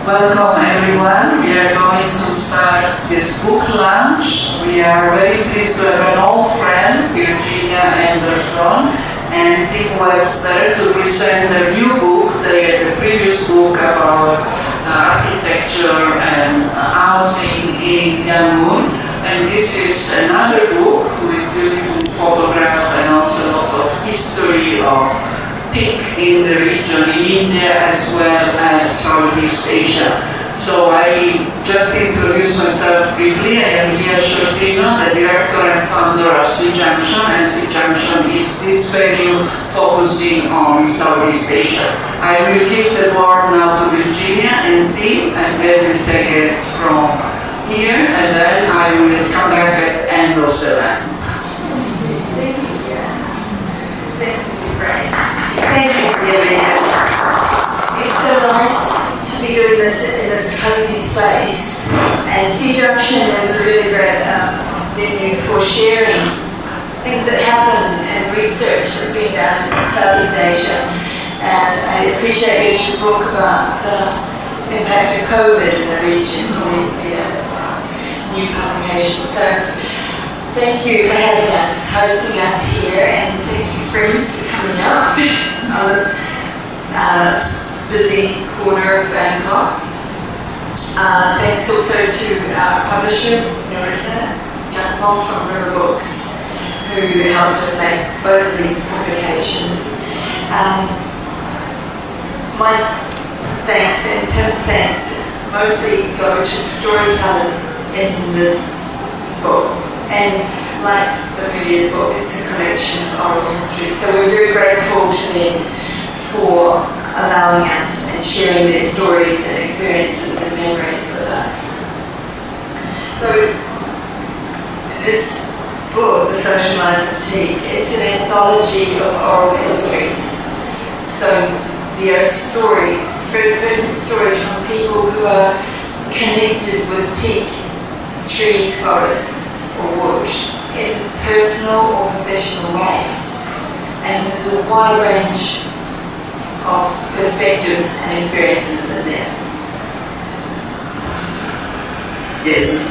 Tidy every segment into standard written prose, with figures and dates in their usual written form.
Welcome everyone. We are going to start this book launch. We are very pleased to have an old friend, Virginia Henderson, and Tim Webster to present the new book, the previous book about architecture and housing in Yangon. And this is another book with beautiful photographs and also a lot of history of teak in the region, in India as well as Southeast Asia. So I just introduce myself briefly. I am Lia Shortino, the director and founder of SEA Junction, and SEA Junction is this venue focusing on Southeast Asia. I will give the board now to Virginia and Tim, and they will take it from here, and then I will come back at the end of the event. Thank you. This will be great. Thank you, really. It's so nice to be doing this in this cozy space. And SEA Junction is a really great venue for sharing things that happen and research that's been done in Southeast Asia. And I appreciate your new book about the impact of COVID in the region, new publication. So thank you for having us, hosting us here, and thank you friends for coming up on this busy corner of Bangkok. Thanks also to our publisher, Narissa Jampong from River Books, who helped us make both of these publications. My thanks and Tim's thanks mostly go to the storytellers in this book. And like the previous book, it's a collection of oral history. So we're very grateful to them for allowing us and sharing their stories and experiences and memories with us. So this book, The Social Life of Teak, it's an anthology of oral histories. So there are stories, first-person stories from people who are connected with teak, trees, forests, or wood in personal or professional ways, and there's a wide range of perspectives and experiences in there. Yes,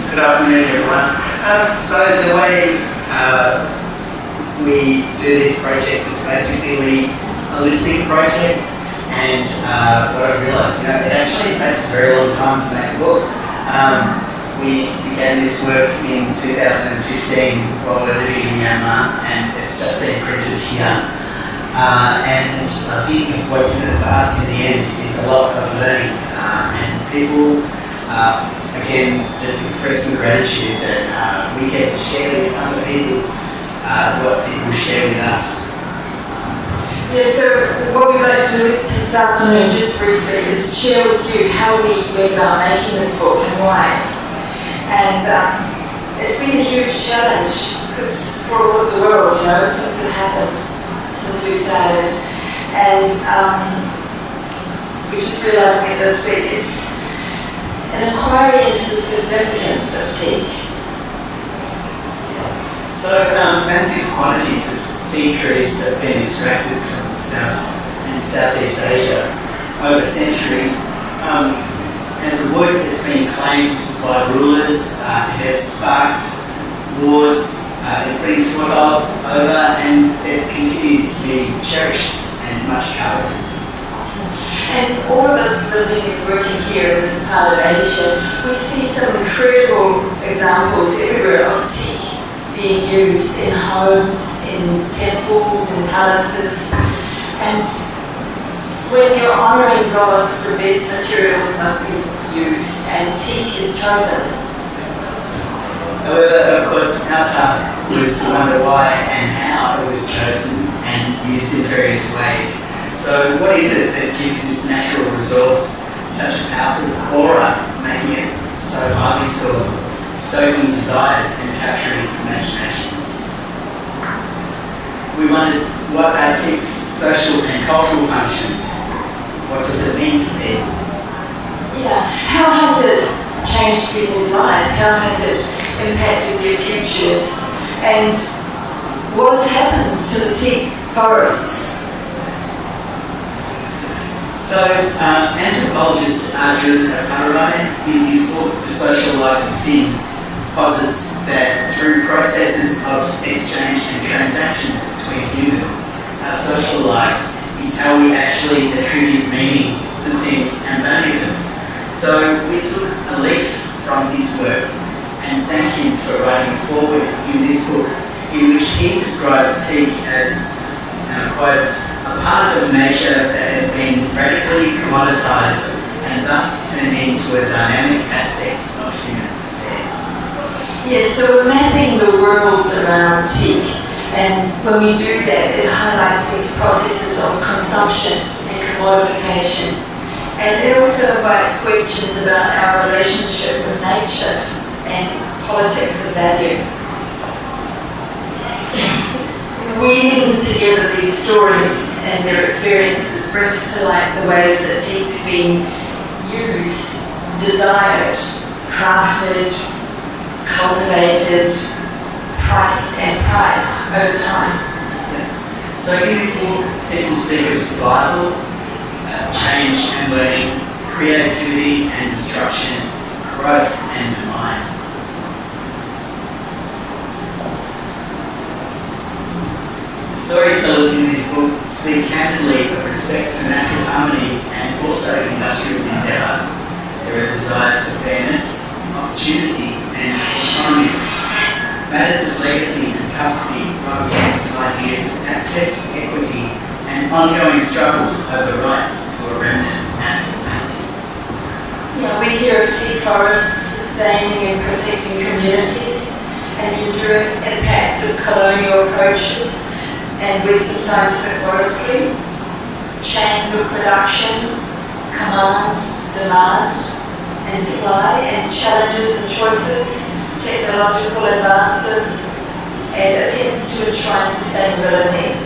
good afternoon everyone. So the way we do these projects is basically a listening project, and what I've realised, it actually takes a very long time to make a book. We began this work in 2015 while we were living in Myanmar, and it's just been printed here. And I think what's in it for us in the end is a lot of learning, and people, again, just expressing gratitude that we get to share with other people what people share with us. Yeah, so what we'd like to do this afternoon, just briefly, is share with you how we went about making this book and why. And it's been a huge challenge because for all of the world, things have happened since we started. And we just realised at this week it's an inquiry into the significance of teak. So massive quantities of teak trees have been extracted from South and Southeast Asia over centuries. As a wood, it's been claimed by rulers, it has sparked wars, it's been fought over, and it continues to be cherished and much coveted. And all of us living and working here in this part of Asia, we see some incredible examples everywhere of teak being used in homes, in temples, in palaces. And when you're honouring gods, the best materials must be used, and teak is chosen. However, of course, our task was to wonder why and how it was chosen and used in various ways. So what is it that gives this natural resource such a powerful aura, making it so highly sought, stoking desires and capturing imaginations? We wondered, what are teak's social and cultural functions? What does it mean to be? Yeah, how has it changed people's lives? How has it impacted their futures? And what has happened to the teak forests? So, anthropologist Arjun Appadurai, in his book, The Social Life of Things, posits that through processes of exchange and transactions between humans, our social lives is how we actually attribute meaning to things and value them. So, we took a leaf from his work and thank him for writing forward in this book, in which he describes teak as, quote, a part of nature that has been radically commoditised and thus turned into a dynamic aspect of human affairs. Yes, so we're mapping the worlds around teak, and when we do that, it highlights these processes of consumption and commodification. And it also invites questions about our relationship with nature and politics of value. Weaving together these stories and their experiences brings to light the ways that teak's been used, desired, crafted, cultivated, priced and prized over time. Yeah. So in this book, people speak of survival, change and learning, creativity and destruction, growth and demise. The storytellers in this book speak candidly of respect for natural harmony and also industrial endeavour. There are desires for fairness, opportunity and autonomy. Matters of legacy and custody run against ideas of access, equity and ongoing struggles over rights to a remnant natural bounty. Yeah, we hear of teak forests sustaining and protecting communities and the enduring impacts of colonial approaches and Western scientific forestry, chains of production, command, demand and supply, and challenges and choices, technological advances and attempts to enshrine sustainability,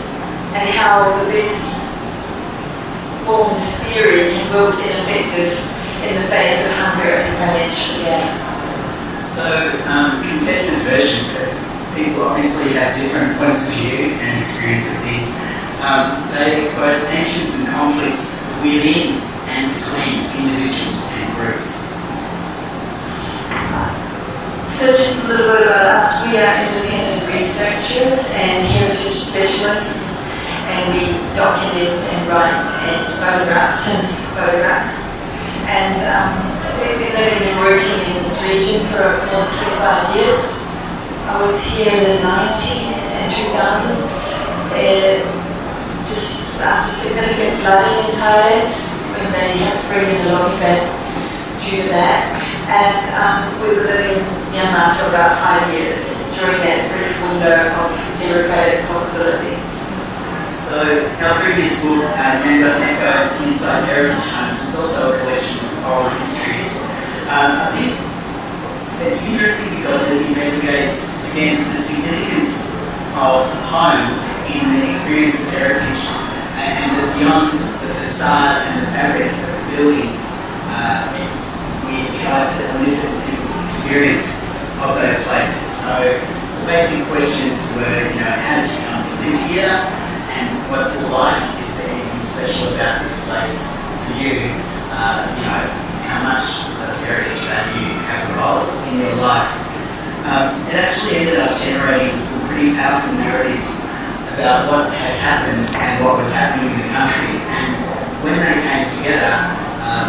and how the best formed theory can prove ineffective in the face of hunger and financial gain. So, contested versions of people obviously have different points of view and experience of these. They expose tensions and conflicts within and between individuals and groups. So just a little bit about us. We are independent researchers and heritage specialists, and we document and write and photograph Tim's photographs. And we've been living and working in this region for more than 25 years. I was here in the 90s and 2000s, just after significant flooding in Thailand, when they had to bring in a logging van due to that. And we were living in Myanmar for about 5 years during that brief window of democratic possibility. So our previous book, Yangon Echoes Inside Heritage Homes, is also a collection of oral histories. I think it's interesting because it investigates, again, the significance of home in the experience of heritage, and that beyond the facade and the fabric of the buildings, we tried to elicit people's experience of those places. So the basic questions were, how did you come to live here? And what's it like? Is there anything special about this place for you? How much does heritage value have a role in your life? It actually ended up generating some pretty powerful narratives about what had happened and what was happening in the country. And when they came together,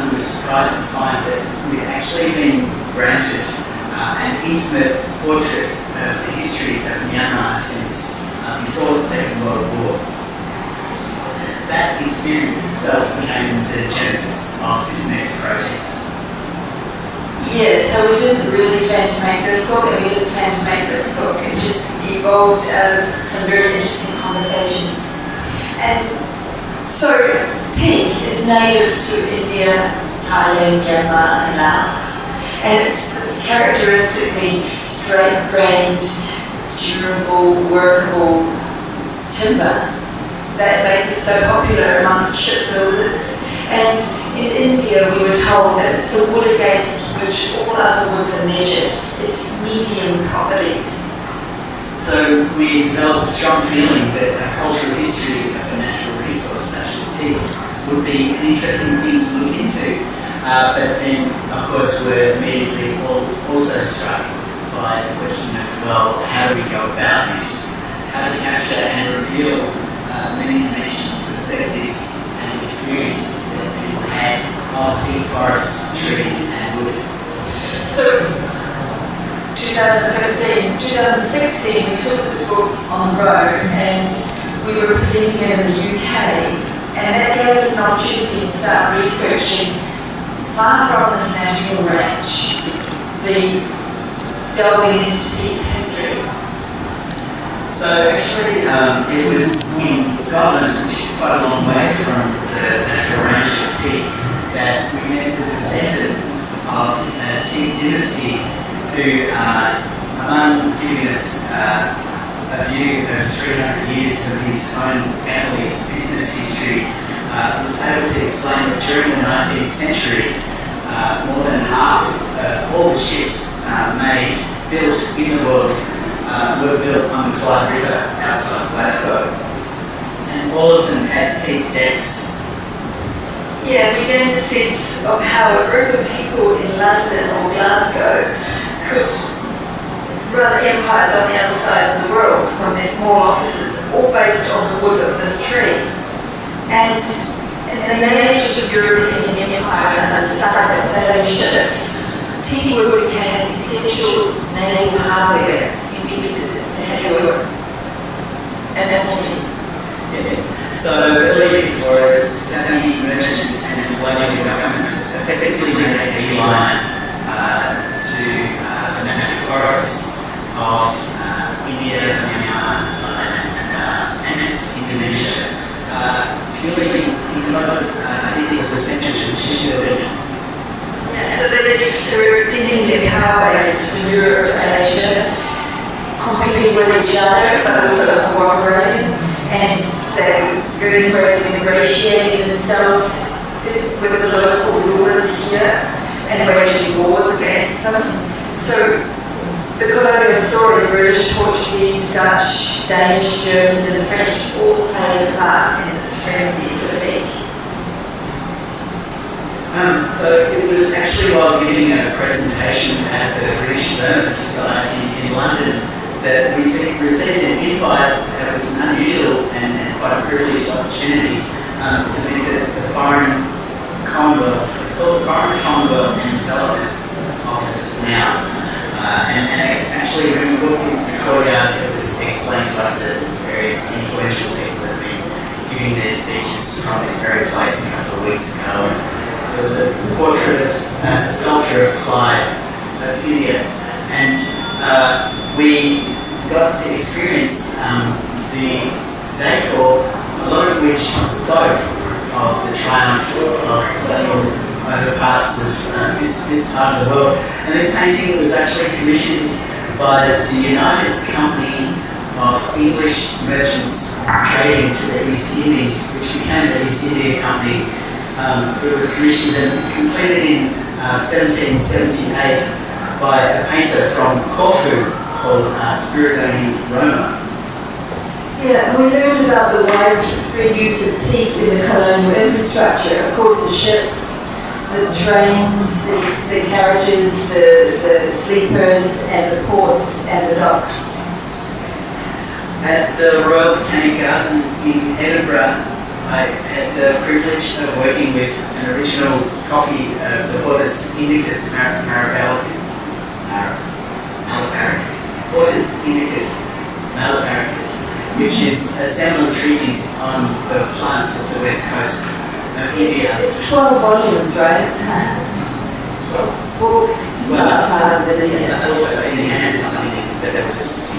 we were surprised to find that we'd actually been granted an intimate portrait of the history of Myanmar since before the Second World War. That experience itself became the genesis of this next project. Yes, so we didn't really plan to make this book, and we didn't plan to make this book. It just evolved out of some very interesting conversations. And so, teak is native to India, Thailand, Myanmar and Laos. And it's this characteristically straight-grained, durable, workable timber that makes it so popular amongst shipbuilders. And in India, we were told that it's the wood against which all other woods are measured. It's medium properties. So we developed a strong feeling that a cultural history of a natural resource such as teak would be an interesting thing to look into. But then, of course, we're immediately also struck by the question of, well, how do we go about this? How to capture and reveal many dimensions, perspectives and experiences that people had of teak forests, trees and wood. So, 2015, 2016, we took this book on the road and we were presenting it in the UK, and that gave us an opportunity to start researching far from this natural range, delving into teak's history. So actually, it was in Scotland, which is quite a long way from the natural range of teak, that we met the descendant of a teak dynasty who, among giving us a view of 300 years of his own family's business history, was able to explain that during the 19th century, more than half of all the ships built in the world were built on the Clyde River outside Glasgow, and all of them had teak decks. Yeah, we gained a sense of how a group of people in London or Glasgow could run empires on the other side of the world from their small offices, all based on the wood of this tree. And in the age of European empires and sailing ships, teak wood became essential naval hardware needed to handle an anthology. So early explorers, savvy merchants and colonial governments effectively made a beeline to the natural forests of India, Myanmar, Thailand and Indonesia, purely because teak was essential to tissue building. Yeah, so they were extending their power base to Europe and Asia, competing with each other but also cooperating, and they were various ways of ingratiating themselves with the local rulers here and waging wars against them. So the colonial story, British, Portuguese, Dutch, Danish, Germans and the French all played a part in this frenzy for teak. So it was actually while giving a presentation at the British Burns Society in London that we received an invite. It was an unusual and quite a privileged opportunity to visit the Foreign Commonwealth. It's called the Foreign Commonwealth and Development Office now. And actually, when we walked into the courtyard, it was explained to us that various influential people had been giving their speeches from this very place a couple of weeks ago. There was a portrait of a sculpture of Clyde of India, and we got to experience the decor, a lot of which spoke of the triumph of colonialism over parts of this part of the world. And this painting was actually commissioned by the United Company of English Merchants trading to the East Indies, which became the East India Company. It was commissioned and completed in 1778 by a painter from Corfu called Spiridone Roma. Yeah, we learned about the widespread use of teak in the colonial infrastructure. Of course, the ships, the trains, the carriages, the sleepers, and the ports and the docks. At the Royal Botanic Garden in Edinburgh, I had the privilege of working with an original copy of the Hortus Indicus Malabaricus, which is a seminal treatise on the plants of the west coast of India. It's 12 volumes, right? 12 books. Also in the hands of something that was,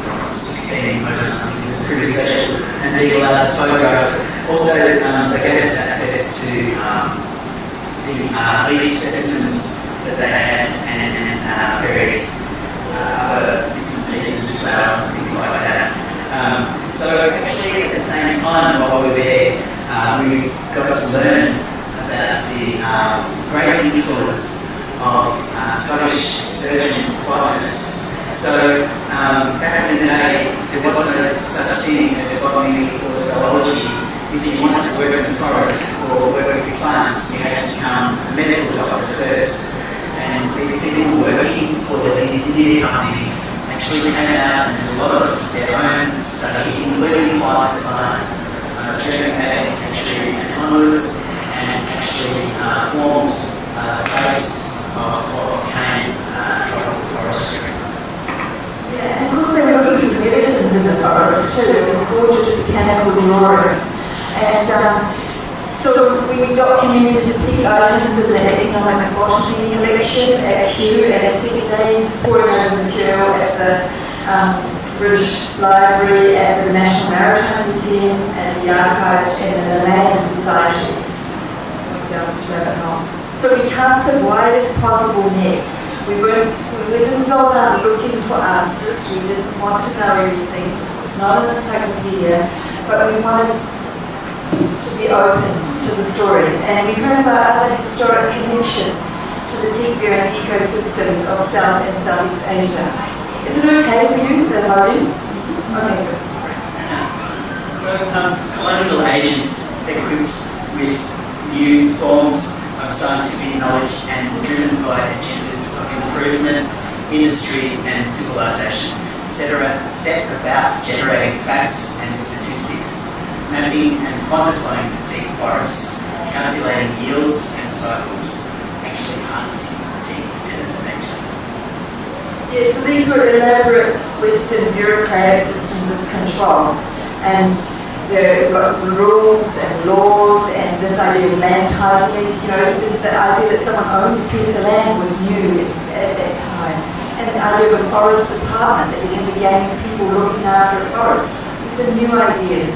from 16 most or something. It was pretty special, and being allowed to photograph it. Also, they gave us access to the leaf specimens that they had and various other bits and pieces, flowers and things like that. So actually at the same time while we were there, we got to learn about the great influence of Scottish surgeon botanists. So back in the day, there wasn't such thing as botany or zoology if you wanted to work in the forest or work with the plants, you had to become a medical doctor first. And these people working for these Indian company actually came out and did a lot of their own study, including climate science, during the 18th century and onwards, and actually formed the basis of what became tropical forestry. Yeah, and of course they were looking for medicines in the forest too. It was gorgeous botanical drawings. And so we documented teak items as an economic botany collection at Kew and at Second Days, pouring over material at the British Library, at the National Maritime Museum, and the Archives, and the Land Society. Down this rabbit hole. So we cast the widest possible net. We didn't go about looking for answers. We didn't want to know everything. It's not an encyclopedia, but we wanted to be open to the stories. And we heard about other historic connections to the teak-bearing ecosystems of South and Southeast Asia. Is it okay for you, the volume? Okay, good. So, colonial agents equipped with new forms of scientific knowledge and driven by agendas of improvement, industry and civilization set about generating facts and statistics, mapping and quantifying the teak forests, calculating yields and cycles, actually harnessing teak and its nature. Yeah, so these were elaborate Western bureaucratic systems of control, and there were rules and laws, and this idea of land titling, the idea that someone owns a piece of land was new at that time, and the idea of a forest department, that you have a gang of people looking after a forest. These are new ideas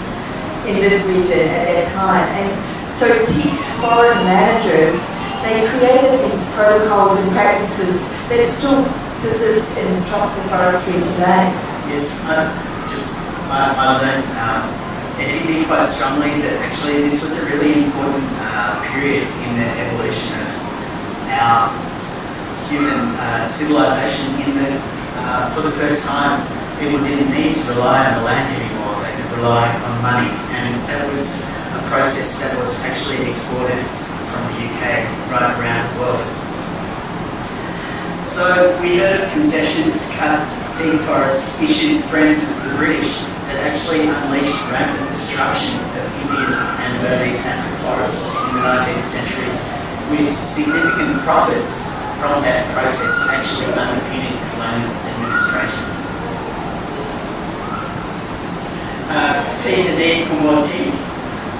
in this region at that time. And so teak's foreign managers, they created these protocols and practices that still persist in tropical forestry today. Yes, I learned ethically quite strongly that actually this was a really important period in the evolution of our human civilization, in that for the first time people didn't need to rely on the land anymore, they could rely on money, and that was a process that was actually exported from the UK right around the world. So we heard of concessions to cut teak forests issued to friends of the British that actually unleashed rapid destruction of Indian and Burmese natural forests in the 19th century, with significant profits from that process actually underpinning colonial administration. To feed the need for more teak,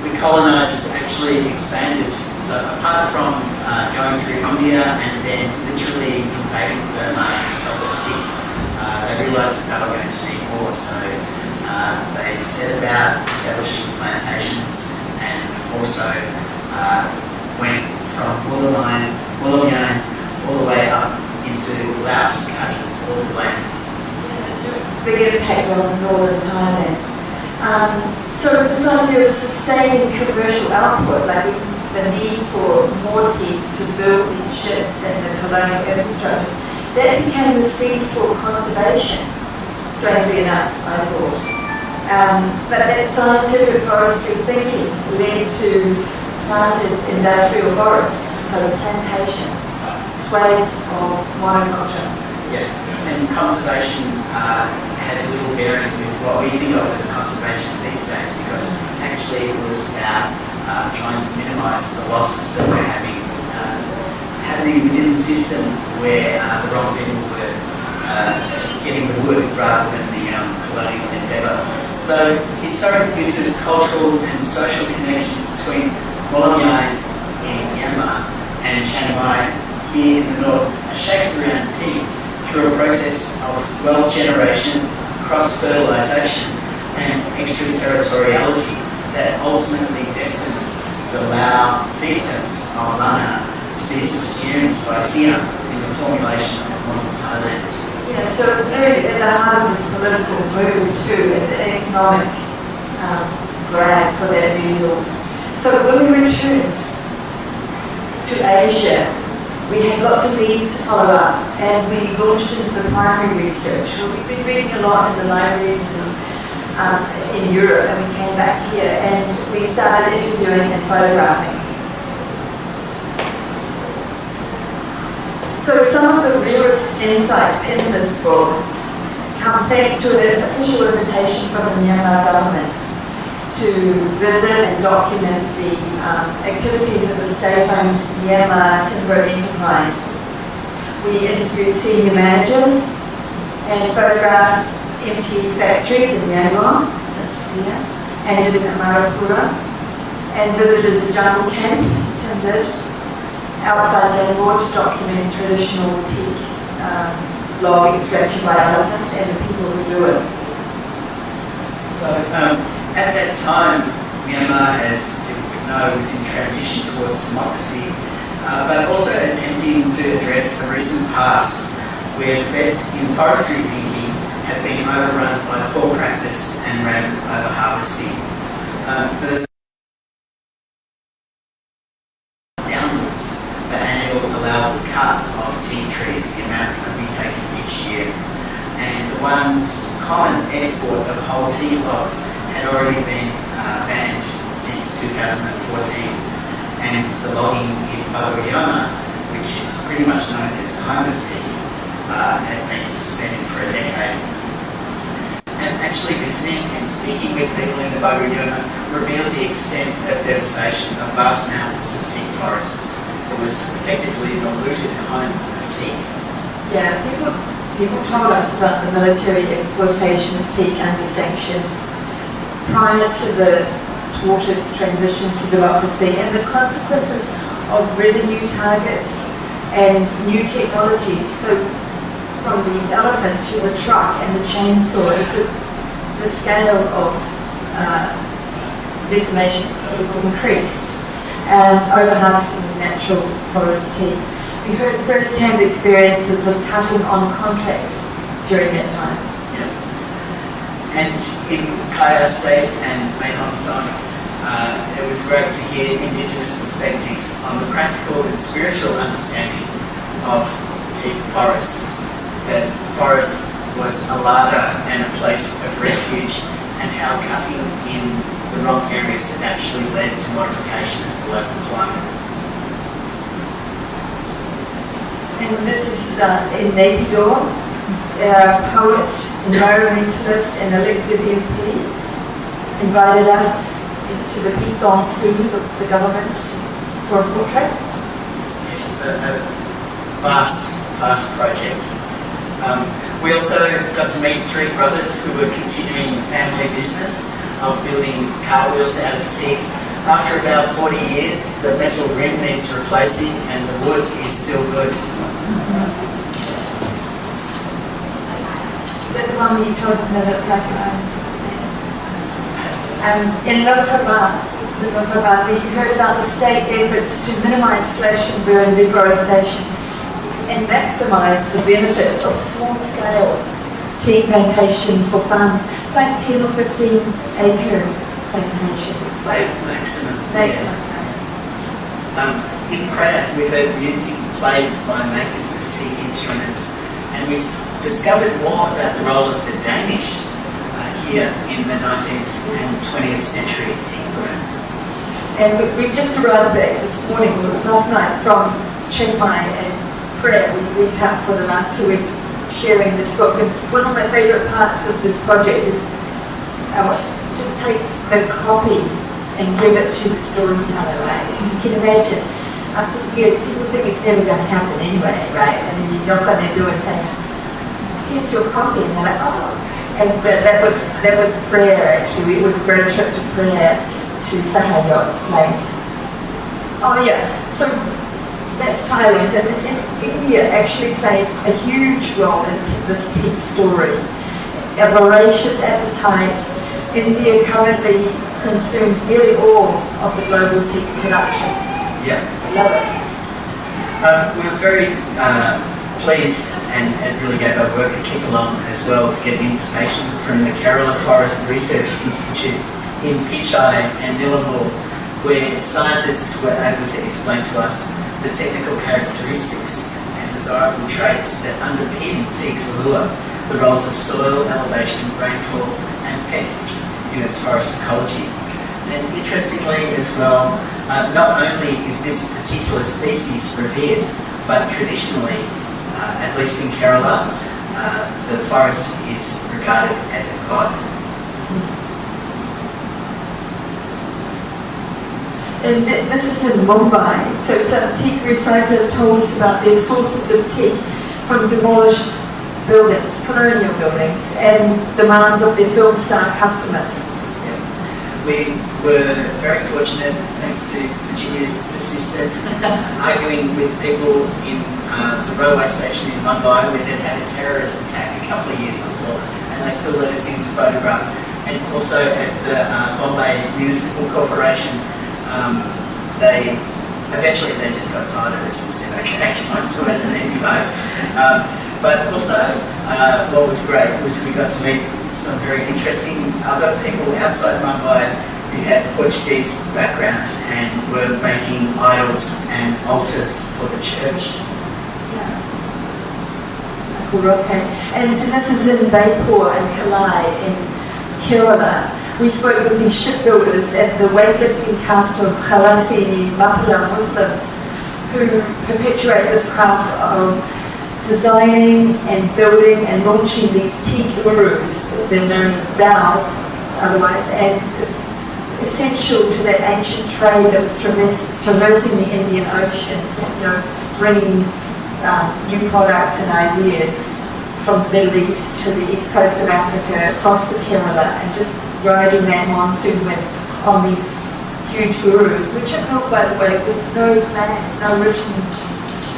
the colonisers actually expanded. So apart from going through India and then literally invading Burma because of teak, they realised that they were going to need more. So they set about establishing plantations, and also went from Wollongong all the way up into Laos, cutting all the land. Yeah, it's a big impact on northern Thailand. So this idea of sustaining commercial output, like the need for more teak to build these ships and the colonial infrastructure, that became the seed for conservation, strangely enough, I thought. But that scientific forestry thinking led to planted industrial forests, so plantations, swathes of monoculture. Yeah, and conservation had little bearing with what we think of as conservation these days, because actually it was about trying to minimise the losses that were happening within the system, where the wrong people were getting the wood rather than the colonial endeavour. So historic business, cultural and social connections between Wollongong in Myanmar and Chiang Mai here in the north are shaped around teak through a process of wealth generation, cross-fertilisation and extraterritoriality that ultimately destined the Lao fiefdoms of Lana to be subsumed by Siam in the formulation of modern Thailand. Yeah, so it's really at the heart of this political move too, and the economic grab for that resource. So when we returned to Asia, we had lots of leads to follow up, and we launched into the primary research. We've been reading a lot in the libraries and in Europe, and we came back here and we started interviewing and photographing. So some of the realest insights in this book come thanks to an official invitation from the Myanmar government to visit and document the activities of the state-owned Myanmar Timber Enterprise. We interviewed senior managers and photographed empty factories in Yangon, such as here, and in Marapura, and visited the jungle camp, Tim did, outside Langor to document traditional teak log extraction by elephant and the people who do it. So at that time, Myanmar, as we know, was in transition towards democracy, but also attempting to address a recent past where the best in forestry thinking had been overrun by poor practice and rampant over-harvesting. The downwards the annual allowable cut of teak trees, the amount that could be taken each year, and the one's common export of whole teak logs had already been banned since 2014, and the logging in Bawayama, which is pretty much known as the home of teak, had been suspended for a decade. And actually visiting and speaking with people in the Bawayama revealed the extent of devastation of vast mountains of teak forests. It was effectively the looted home of teak. Yeah, people told us about the military exploitation of teak under sanctions prior to the thwarted transition to democracy and the consequences of revenue targets and new technologies. So from the elephant to the truck and the chainsaw, the scale of decimation increased and over-harvesting natural forest teak. We heard first-hand experiences of cutting on contract during that time. Yeah. And in Kaya State and Mainhong Son, it was great to hear Indigenous perspectives on the practical and spiritual understanding of teak forests, that the forest was a larder and a place of refuge, and how cutting in the wrong areas had actually led to modification of the local climate. And this is in Naypyidaw, poet, environmentalist and elected MP invited us into the Pekong Zoo of the government for a portrait. Yes, a vast project. We also got to meet three brothers who were continuing the family business of building cartwheels out of teak. After about 40 years, the metal rim needs replacing and the wood is still good. The one you told them that in Loprabha, you heard about the state efforts to minimise slash and burn deforestation and maximise the benefits of small-scale teak plantation for farms. It's like 10 or 15 acre plantations. Maximum. Maximum. Yeah. In Pratt, we heard music played by makers of teak instruments, and we discovered more about the role of the Danish here in the 19th and 20th century teak boom. And we've just arrived back this morning, last night, from Chiang Mai and Pratt. We went out for the last 2 weeks sharing this book. And it's one of my favourite parts of this project is to take the copy and give it to the storyteller, right? You can imagine, after years, people think it's never going to happen anyway, right? And then you knock on their door and say, here's your copy, and they're like, oh. And that was prayer, actually. It was a great trip to prayer to Sahayot's place. Oh yeah, so that's Thailand, and India actually plays a huge role in this teak story. A voracious appetite. India currently consumes nearly all of the global teak production. Yeah. I love it. We were very pleased and really gave our work a kick along as well to get an invitation from the Kerala Forest Research Institute in Pichai and Nilamur, where scientists were able to explain to us the technical characteristics and desirable traits that underpin teak's allure, the roles of soil, elevation, rainfall and pests in its forest ecology. And interestingly as well, not only is this particular species revered, but traditionally, at least in Kerala, the forest is regarded as a god. And this is in Mumbai. So some teak recyclers told us about their sources of teak from demolished buildings, colonial buildings, and demands of their film star customers. We were very fortunate, thanks to Virginia's assistance, arguing with people in the railway station in Mumbai where they'd had a terrorist attack a couple of years before, and they still let us in to photograph. And also at the Bombay Municipal Corporation, they just got tired of us and said, okay, come on to it, and then go. But also, what was great was we got to meet some very interesting other people outside Mumbai who had Portuguese background and were making idols and altars for the church. Okay. And this is in Baipur and Kalai in Kerala. We spoke with these shipbuilders and the weightlifting caste of Khalasi Mapala Muslims who perpetuate this craft of designing and building and launching these teak urus, they're known as dhows otherwise, and essential to that ancient trade that was traversing the Indian Ocean, bringing new products and ideas from the Middle East to the east coast of Africa, across to Kerala, and just riding that monsoon wind on these huge urus, which are built, by the way, with no plans, no written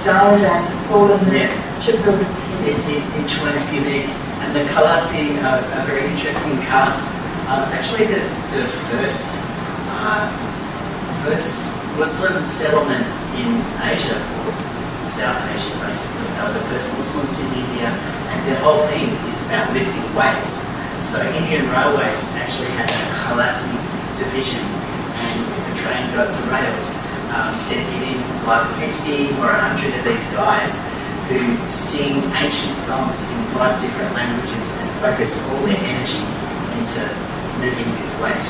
diagrams. It's all in the shipbuilders here. Each one is unique, and the Khalasi are a very interesting caste. Actually, the first Muslim settlement in Asia, or South Asia basically, they were the first Muslims in India, and their whole thing is about lifting weights. So Indian Railways actually had a Khalasi division, and if a train got derailed, they'd get in like 50 or 100 of these guys who sing ancient songs in 5 different languages and focus all their energy into moving this weight.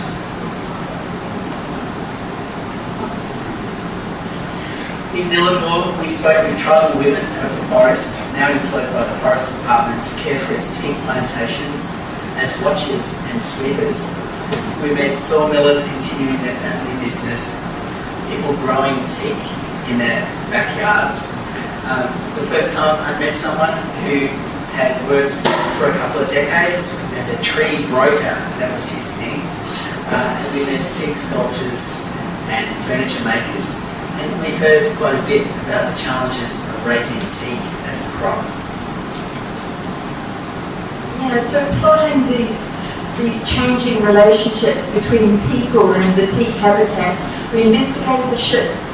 In Nilambur, we spoke with tribal women of the forest, now employed by the Forest Department to care for its teak plantations as watchers and sweepers. We met sawmillers continuing their family business, people growing teak in their backyards. The first time I met someone who had worked for a couple of decades as a tree broker, that was his thing. And we met teak sculptors and furniture makers, and we heard quite a bit about the challenges of raising teak as a crop. Yeah, so plotting these changing relationships between people and the teak habitat, we investigated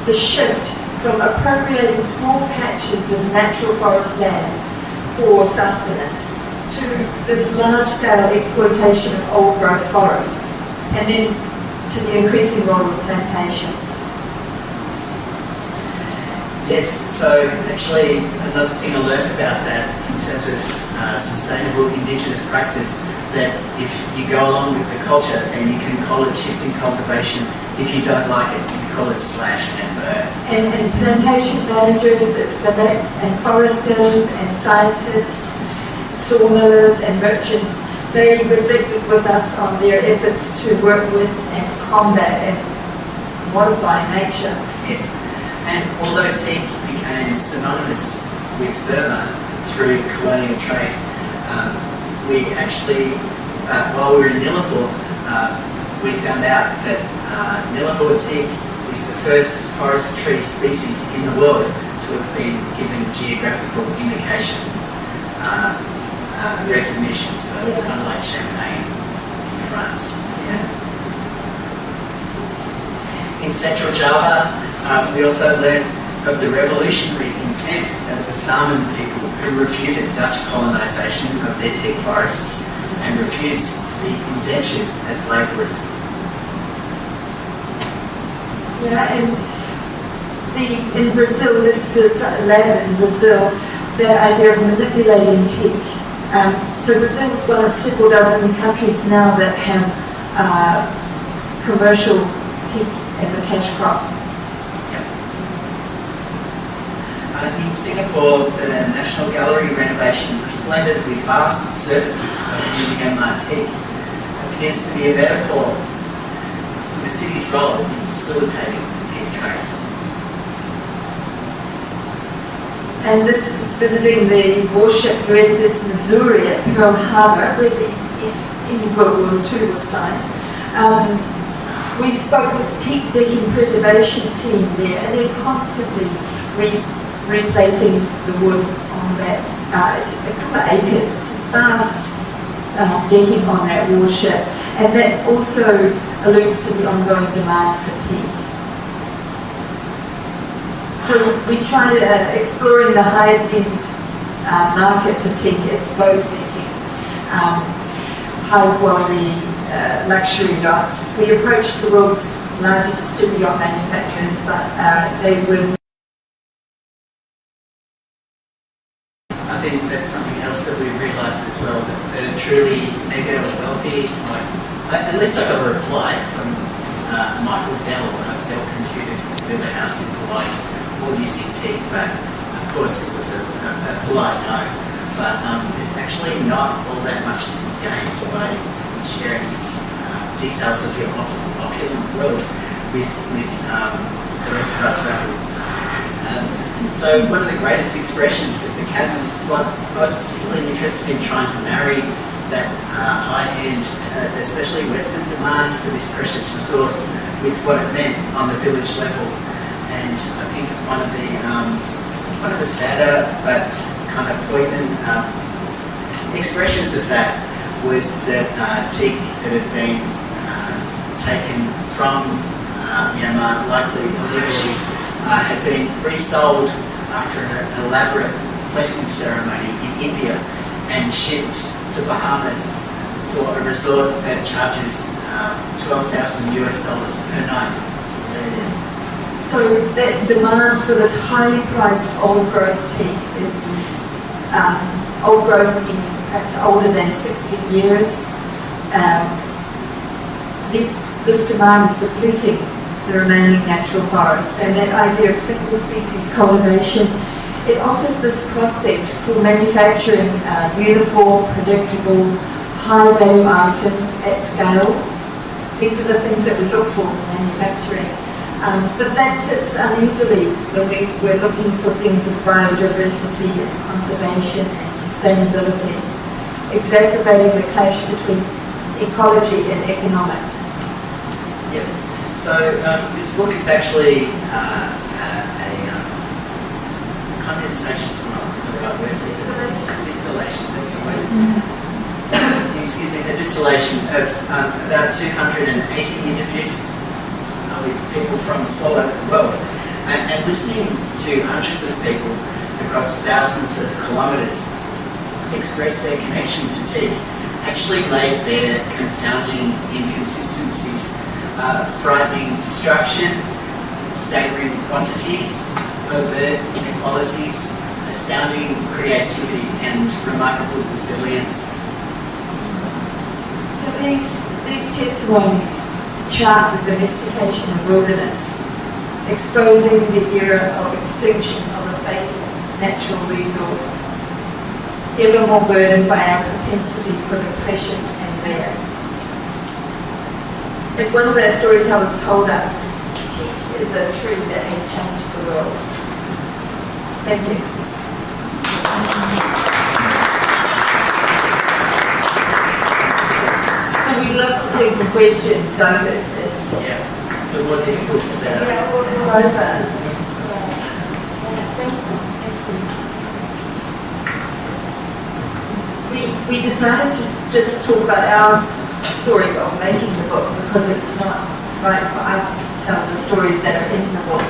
the shift from appropriating small patches of natural forest land for sustenance to this large-scale exploitation of old-growth forest, and then to the increasing role of plantations. Yes, so actually another thing I learned about that in terms of sustainable Indigenous practice, that if you go along with the culture, then you can call it shifting cultivation. If you don't like it, you call it slash and burn. And plantation managers and foresters and scientists, sawmillers and merchants, they reflected with us on their efforts to work with and combat and modify nature. Yes, and although teak became synonymous with Burma through colonial trade, we actually, while we were in Nilambur, we found out that Nilambur teak is the first forest tree species in the world to have been given geographical indication recognition. So it's kind of like champagne in France. Yeah. In Central Java, we also learned of the revolutionary intent of the Saman people who refuted Dutch colonisation of their teak forests and refused to be indentured as labourers. Yeah, and in Brazil, this is a lab in Brazil, that idea of manipulating teak So Brazil is one of several dozen countries now that have commercial teak as a cash crop. In Singapore, the National Gallery renovation, resplendent with vast surfaces of new Myanmar teak, appears to be a metaphor for the city's role in facilitating the teak trade. And this is visiting the warship USS Missouri at Pearl Harbor, where the end of World War II was signed. We spoke with the teak decking preservation team there, and they're constantly replacing the wood on that. It's a couple of acres, it's vast decking on that warship, and that also alludes to the ongoing demand for teak. So we try exploring the highest end market for teak as boat decking, high quality luxury yachts. We approached the world's largest super yacht manufacturers, but they were. I think that's something else that we realised as well, that the truly mega wealthy, unless I got a reply from Michael Dell of Dell Computers that built a house in Hawaii, all using teak, but of course it was a polite no. But there's actually not all that much to be gained by sharing details of your opulent world with the rest of us around. So one of the greatest expressions of the chasm, what I was particularly interested in trying to marry that high-end, especially Western demand for this precious resource with what it meant on the village level. And I think one of the sadder but kind of poignant expressions of that was that teak that had been taken from Myanmar, likely illegally, had been resold after an elaborate blessing ceremony in India and shipped to Bahamas for a resort that charges $12,000 per night to stay there. So that demand for this highly prized old growth teak is old growth meaning perhaps older than 60 years. This demand is depleting the remaining natural forests, and that idea of single species cultivation, it offers this prospect for manufacturing uniform, predictable, high value item at scale. These are the things that we look for in manufacturing. But that sits uneasily when we're looking for things of biodiversity and conservation and sustainability, exacerbating the clash between ecology and economics. Yeah. So this book is actually a condensation's not the right word. Distillation, that's the word. Mm-hmm. Excuse me, a distillation of about 280 interviews with people from all over the world. And listening to hundreds of people across thousands of kilometres express their connection to teak actually laid bare confounding inconsistencies, frightening destruction, staggering quantities, overt inequalities, astounding creativity and remarkable resilience. So these testimonies chart the domestication of wilderness, exposing the era of extinction of a fatal natural resource, ever more burdened by our propensity for the precious and rare. As one of our storytellers told us, teak is a tree that has changed the world. Thank you. So we'd love to take some questions, so it's yeah, the more difficult the better. Yeah, all over. Thanks. We decided to just talk about our story of making the book because it's not right for us to tell the stories that are in the book.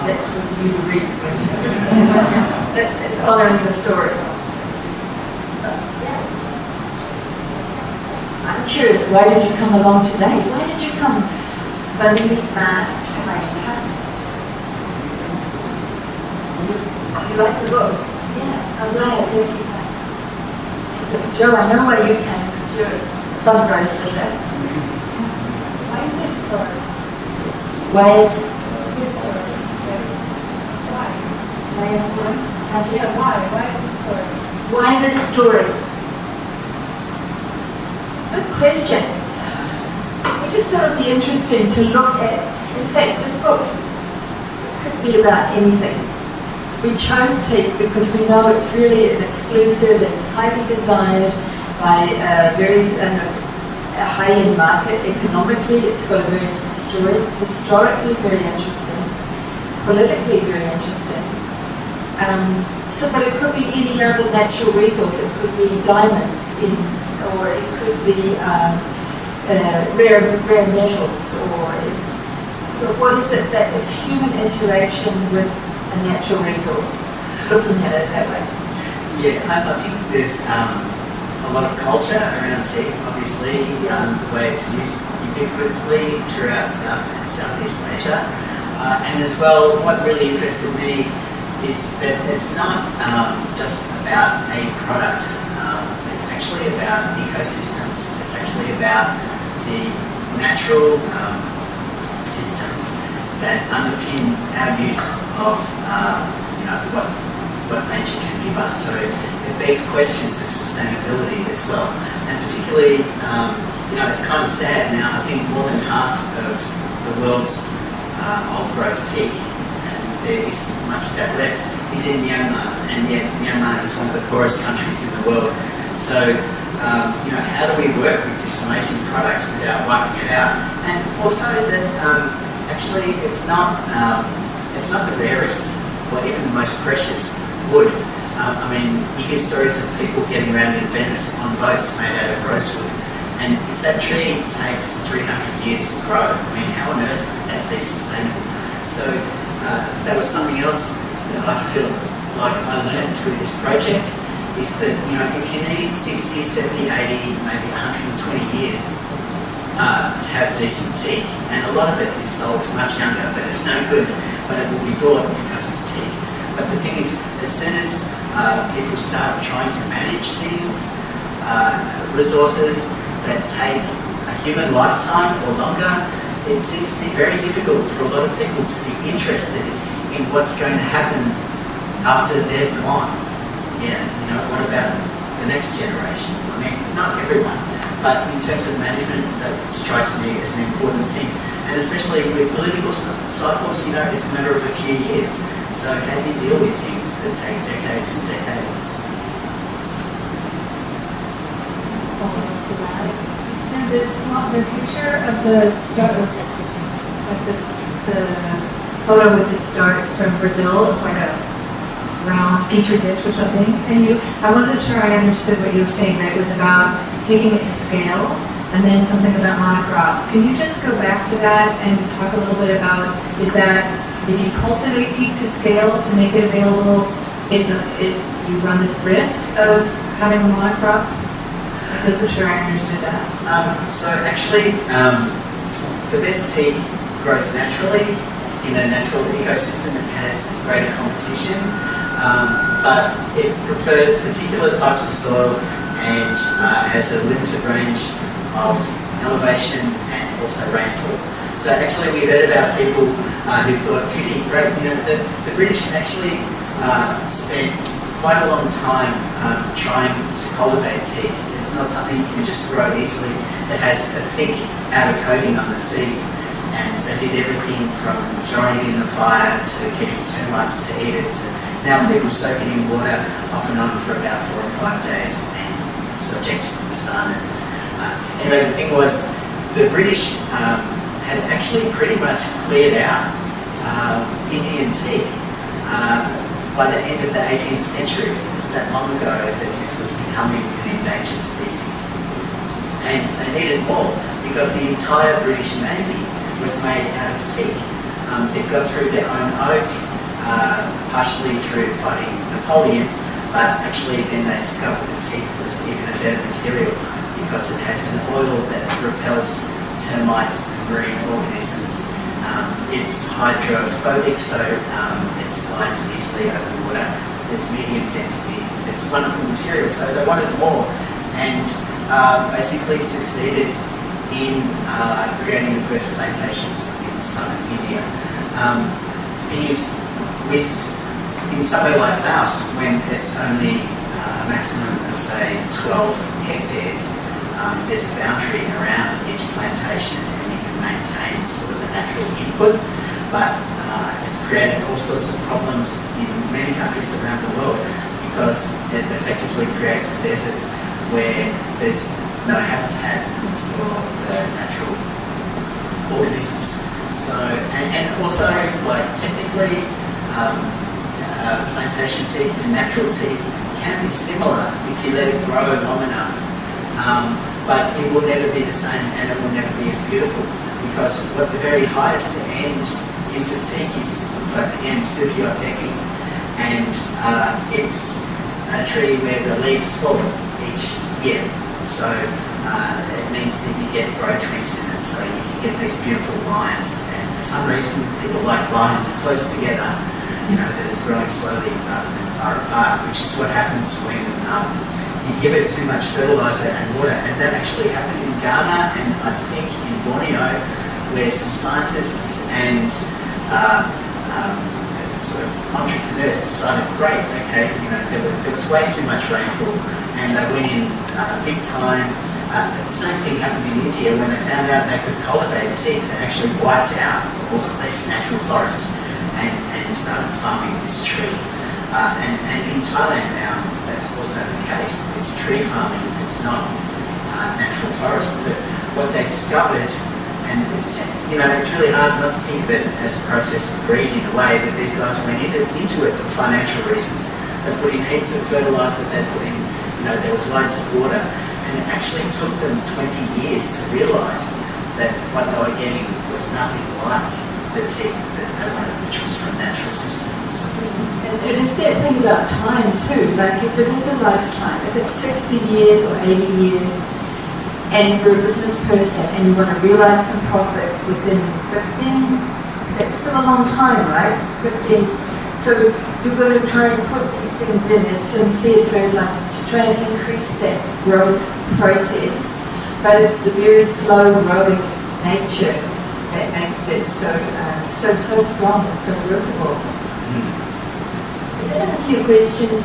That's for you to read. It's honouring the story. I'm curious, why did you come along today? Why did you come beneath my cut? You like the book? Yeah, I'm glad. Thank you. Joe, I know why you came, because you're a fundraiser there. Why is this story? Why is This story. Why? why is what? Yeah, why? Why is this story? Why this story? Good question. We just thought it'd be interesting to look at. In fact, this book could be about anything. We chose teak because we know it's really an exclusive and highly desired by a very a high-end market. Economically, it's got a very historically very interesting, politically very interesting. But it could be any other natural resource. It could be diamonds, or it could be rare metals, or what is it that it's human interaction with a natural resource, looking at it that way. Yeah, I think there's a lot of culture around teak, obviously, the way it's used ubiquitously throughout South and Southeast Asia. And as well, what really interested me is that it's not just about a product, it's actually about ecosystems. It's actually about the natural systems that underpin our use of what nature can give us. So it begs questions of sustainability as well, and particularly it's kind of sad now. I think more than half of the world's old growth teak, and there isn't much of that left, is in Myanmar, and yet Myanmar is one of the poorest countries in the world. So how do we work with this amazing product without wiping it out? And also that actually it's not the rarest or even the most precious wood. You hear stories of people getting around in Venice on boats made out of rosewood, and if that tree takes 300 years to grow, how on earth could that be sustainable? So that was something else that I feel like I learned through this project, is that if you need 60, 70, 80, maybe 120 years to have decent teak, and a lot of it is sold much younger, but it's no good, but it will be bought because it's teak. But the thing is, as soon as people start trying to manage things, resources that take a human lifetime or longer, it seems to be very difficult for a lot of people to be interested in what's going to happen after they've gone. Yeah, what about the next generation? Not everyone, but in terms of management, that strikes me as an important thing. And especially with political cycles, it's a matter of a few years. So how do you deal with things that take decades and decades? Follow up to that. So the picture of the photo with the star, it's from Brazil. It was like a round petri dish or something. And I wasn't sure I understood what you were saying, that it was about taking it to scale, and then something about monocrops. Can you just go back to that and talk a little bit about, is that if you cultivate teak to scale to make it available, you run the risk of having a monocrop? I wasn't sure I understood that. So actually, the best teak grows naturally in a natural ecosystem that has greater competition, but it prefers particular types of soil and has a limited range of elevation and also rainfall. So actually we heard about people who thought, pretty great, the British actually spent quite a long time trying to cultivate teak. It's not something you can just grow easily. It has a thick outer coating on the seed, and they did everything from throwing it in the fire to getting termites to eat it, to now people soak it in water off and on for about 4 or 5 days and subject it to the sun. Anyway, the thing was, the British had actually pretty much cleared out Indian teak by the end of the 18th century. It's that long ago that this was becoming an endangered species. And they needed more because the entire British Navy was made out of teak. They got through their own oak, partially through fighting Napoleon, but actually then they discovered that teak was even a better material because it has an oil that repels termites and marine organisms. It's hydrophobic, so it slides easily over water, it's medium density, it's wonderful material, so they wanted more, and basically succeeded in creating the first plantations in southern India. The thing is, in somewhere like Laos, when it's only a maximum of say 12 hectares, there's a boundary around each plantation and you can maintain sort of a natural input, but it's created all sorts of problems in many countries around the world because it effectively creates a desert where there's no habitat for the natural organisms. So, and also, like, technically, plantation teak and natural teak can be similar if you let it grow long enough, but it will never be the same and it will never be as beautiful because what the very highest end use of teak is for, again, studio decking, and it's a tree where the leaves fall each year. So it means that you get growth rings in it, so you can get these beautiful lines. And for some reason, people like lines close together, you know, that it's growing slowly rather than far apart, which is what happens when you give it too much fertilizer and water. And that actually happened in Ghana and I think in Borneo, where some scientists and sort of entrepreneurs decided, great, okay, you know, there was way too much rainfall, and they went in big time. The same thing happened in India when they found out they could cultivate teak. They actually wiped out all of these natural forests and started farming this tree. And in Thailand now, that's also the case. It's tree farming. It's not natural forest. But what they discovered, and it's, you know, it's really hard not to think of it as a process of greed in a way, but these guys went into it for financial reasons. They put in heaps of fertilizer, they put in, you know, there was loads of water, and it actually took them 20 years to realise that what they were getting was nothing like the teak that they wanted, which was from natural systems. And it is that thing about time too, like if it is a lifetime, if it's 60 years or 80 years, and you're a business person and you want to realise some profit within 15, that's still a long time, right? 15. So you're going to try and put these things in, as Tim said, fertilizer, to try and increase that growth process. But it's the very slow growing nature that makes it so strong and so workable. Does that answer your question,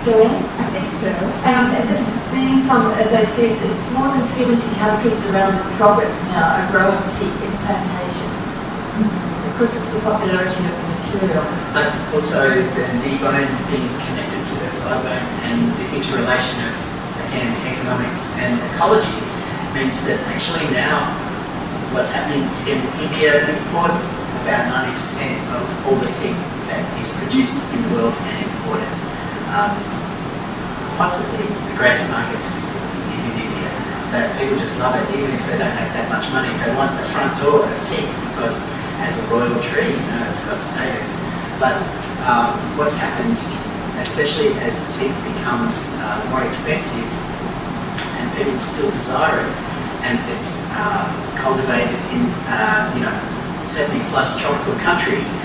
Joanne? I think so. And this being from, as I said, it's more than 70 countries around the tropics now are growing teak in plantations because of the popularity of the material. But also the knee bone being connected to the thigh bone and the interrelation of, again, economics and ecology means that actually now what's happening in India, import about 90% of all the teak that is produced in the world and exported. Possibly the greatest market for this book is in India. That people just love it, even if they don't have that much money. They want the front door of teak because as a royal tree, you know, it's got status. But what's happened, especially as teak becomes more expensive and people still desire it, and it's cultivated in 70 plus tropical countries,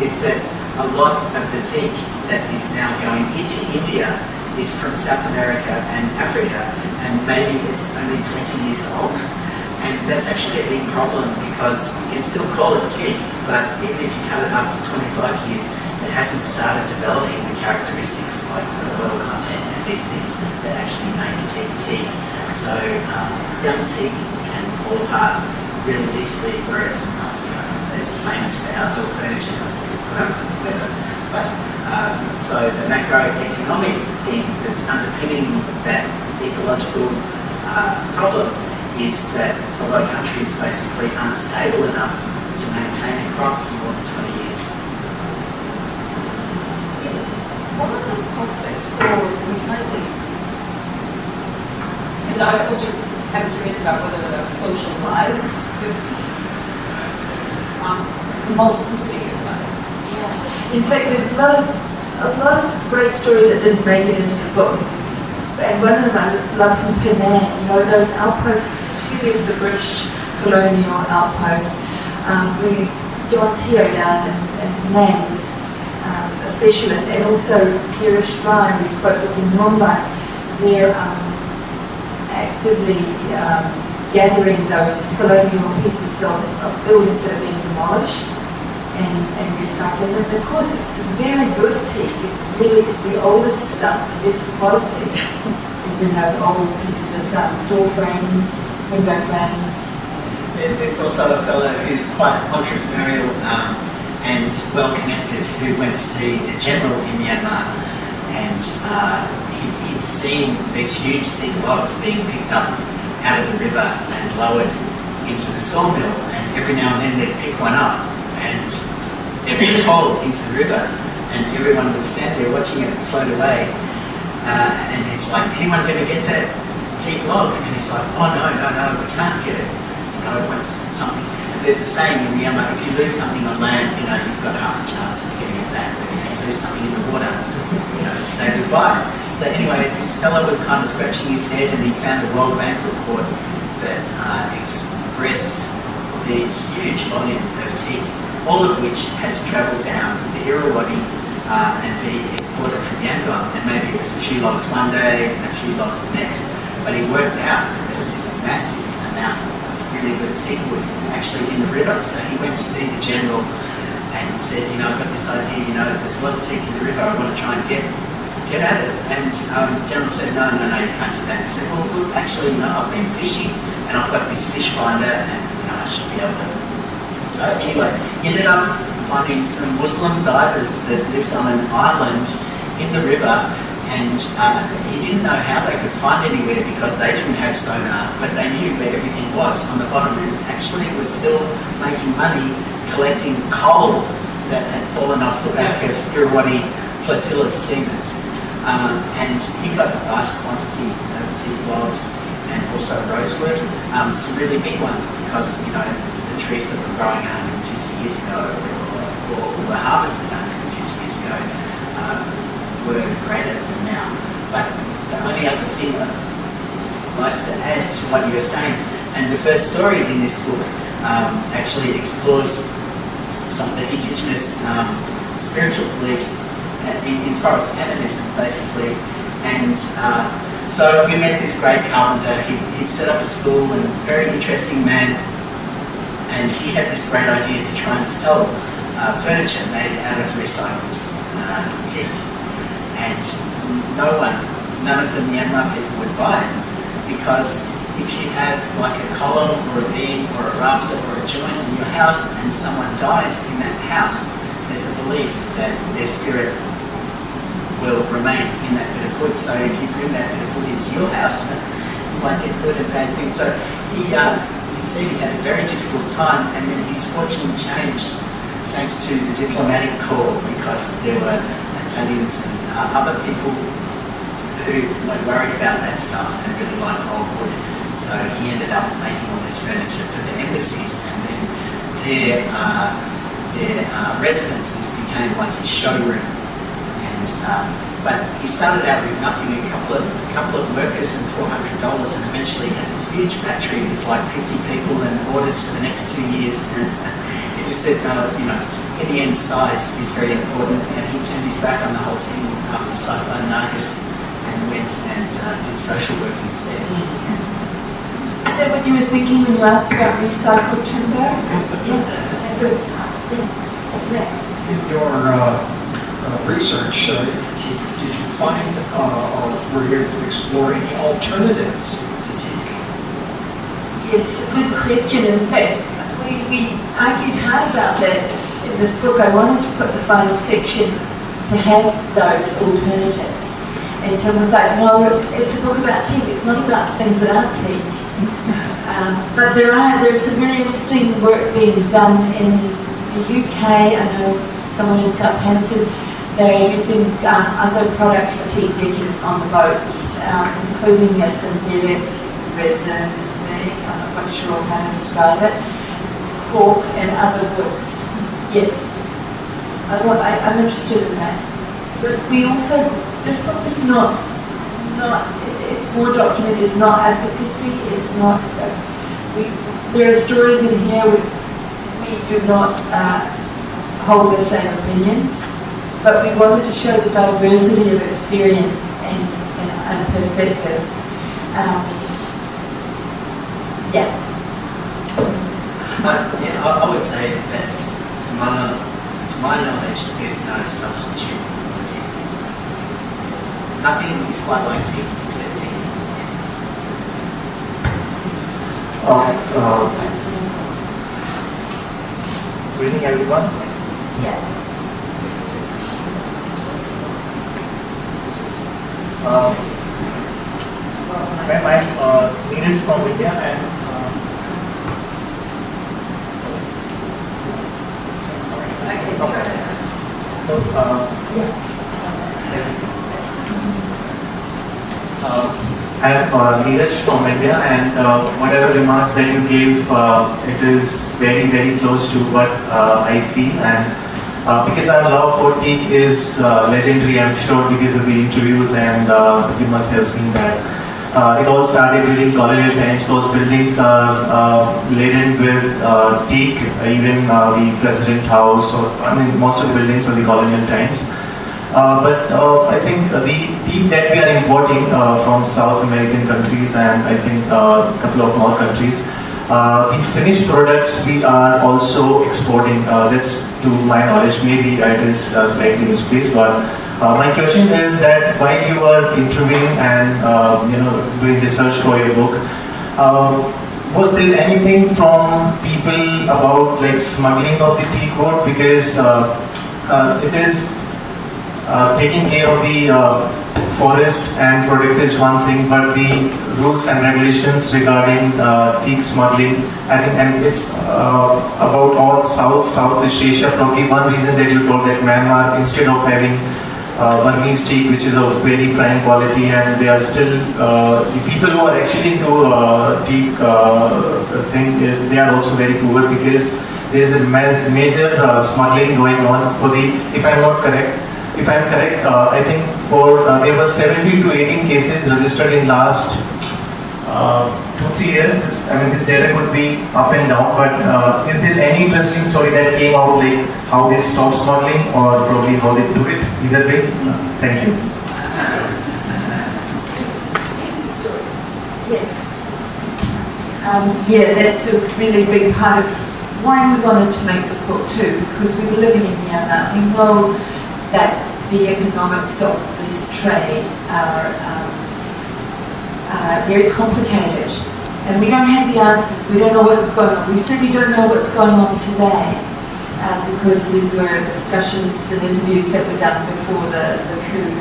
is that a lot of the teak that is now going into India is from South America and Africa, and maybe it's only 20 years old. And that's actually a big problem because you can still call it teak, but even if you cut it after 25 years, it hasn't started developing the characteristics like the oil content and these things that actually make teak. So young teak can fall apart really easily, whereas it's famous for outdoor furniture because they can put up with the weather. But so the macroeconomic thing that's underpinning that ecological problem is that a lot of countries basically aren't stable enough to maintain a crop for more than 20 years. Yes. What are the prospects for recycling? Because I also am curious about whether the social lives of teak, multiplicity of lives. Yeah. In fact, there's a lot of great stories that didn't make it into the book. And one of them I love from Penang, those outposts, particularly of the British colonial outposts, where John Teo down in Penang was a specialist, and also Kirish Ryan, we spoke with in Mumbai. They're actively gathering those colonial pieces of buildings that are being demolished and recycling them. Of course, it's very good teak. It's really the oldest stuff, the best quality, is in those old pieces of door frames, window frames. There's also a fellow who's quite entrepreneurial and well connected who went to see a general in Myanmar, and he'd seen these huge teak logs being picked up out of the river and lowered into the sawmill, and every now and then they'd pick one up and it'd be hauled into the river, and everyone would stand there watching it float away, and it's like, anyone going to get that teak log? And he's like, oh no, we can't get it. It wants something. And there's a saying in Myanmar, if you lose something on land, you've got half a chance of getting it back, but if you lose something in the water, say goodbye. So anyway, this fellow was kind of scratching his head, and he found a World Bank report that expressed the huge volume of teak, all of which had to travel down the Irrawaddy and be exported from Yangon, and maybe it was a few logs one day and a few logs the next, but he worked out that there was this massive amount of really good teak wood actually in the river. So he went to see the general and said, I've got this idea, there's a lot of teak in the river, I want to try and get at it. And the general said, no, you can't do that. He said, well, actually, I've been fishing and I've got this fish finder, and I should be able to. So anyway, he ended up finding some Muslim divers that lived on an island in the river, and he didn't know how they could find anywhere because they didn't have sonar, but they knew where everything was on the bottom, and actually was still making money collecting coal that had fallen off the back of Irrawaddy flotilla steamers. And he got a vast quantity of teak logs and also rosewood, some really big ones, because the trees that were growing 150 years ago or were harvested 150 years ago were greater than now. But the only other thing I'd like to add to what you were saying, and the first story in this book actually explores some of the indigenous spiritual beliefs in forest canonism, basically. And so we met this great carpenter. He'd set up a school, and very interesting man, and he had this great idea to try and sell furniture made out of recycled teak. And none of the Myanmar people would buy it, because if you have like a column or a beam or a rafter or a joint in your house and someone dies in that house, there's a belief that their spirit will remain in that bit of wood. So if you bring that bit of wood into your house, you might get good and bad things. So he said he had a very difficult time, and then his fortune changed thanks to the diplomatic corps, because there were Italians and other people who were worried about that stuff and really liked old wood. So he ended up making all this furniture for the embassies, and then their residences became like his showroom. And but he started out with nothing, a couple of workers and $400, and eventually had this huge factory with like 50 people and orders for the next 2 years. And he just said, in the end, size is very important, and he turned his back on the whole thing after Cyclone Nargis and went and did social work instead. Is that what you were thinking when you asked about recycled timber? In your research, did you find or were you able to explore any alternatives to teak? Yes, good question. In fact, we argued hard about that in this book. I wanted to put the final section to have those alternatives. And Tim was like, no, it's a book about teak. It's not about things that aren't teak. But there's some really interesting work being done in the UK. I know someone in Southampton, they're using other products for teak decking on the boats, including a synthetic resin, I'm not quite sure how to describe it, cork and other woods. Yes, I'm interested in that. But we also, this book is not it's more documented, it's not advocacy, it's not, there are stories in here we do not hold the same opinions. but we wanted to show the diversity of experience and perspectives. Yes. Yeah, I would say that to my knowledge, there's no substitute for teak. Nothing is quite like teak except teak. Good evening, everyone. Yeah. I'm needed from India and I'm Neeraj from India, and whatever remarks that you gave, it is very, very close to what I feel. And because our love for teak is legendary, I'm sure, because of the interviews, and you must have seen that. It all started during colonial times. Those buildings are laden with teak, even the President House, or most of the buildings of the colonial times. But I think the teak that we are importing from South American countries, and I think a couple of more countries, the finished products we are also exporting. That's to my knowledge. Maybe it is slightly misplaced, but my question is that while you are interviewing and doing research for your book, was there anything from people about like smuggling of the teak wood? Because it is taking care of the forest and protect is one thing, but the rules and regulations regarding teak smuggling, I think, and it's about all Southeast Asia. Probably one reason that you told that Myanmar, instead of having Burmese teak, which is of very prime quality, and they are still the people who are actually into teak thing, they are also very poor because there is a major smuggling going on for the. If I'm correct, I think there were 17 to 18 cases registered in last 2-3 years. This data could be up and down, but is there any interesting story that came out, like how they stopped smuggling, or probably how they do it? Either way, thank you. Yes. Yeah, that's a really big part of why we wanted to make this book too, because we were living in Myanmar. We know that the economics of this trade are very complicated, and we don't have the answers. We don't know what's going on. We certainly don't know what's going on today, because these were discussions and interviews that were done before the coup,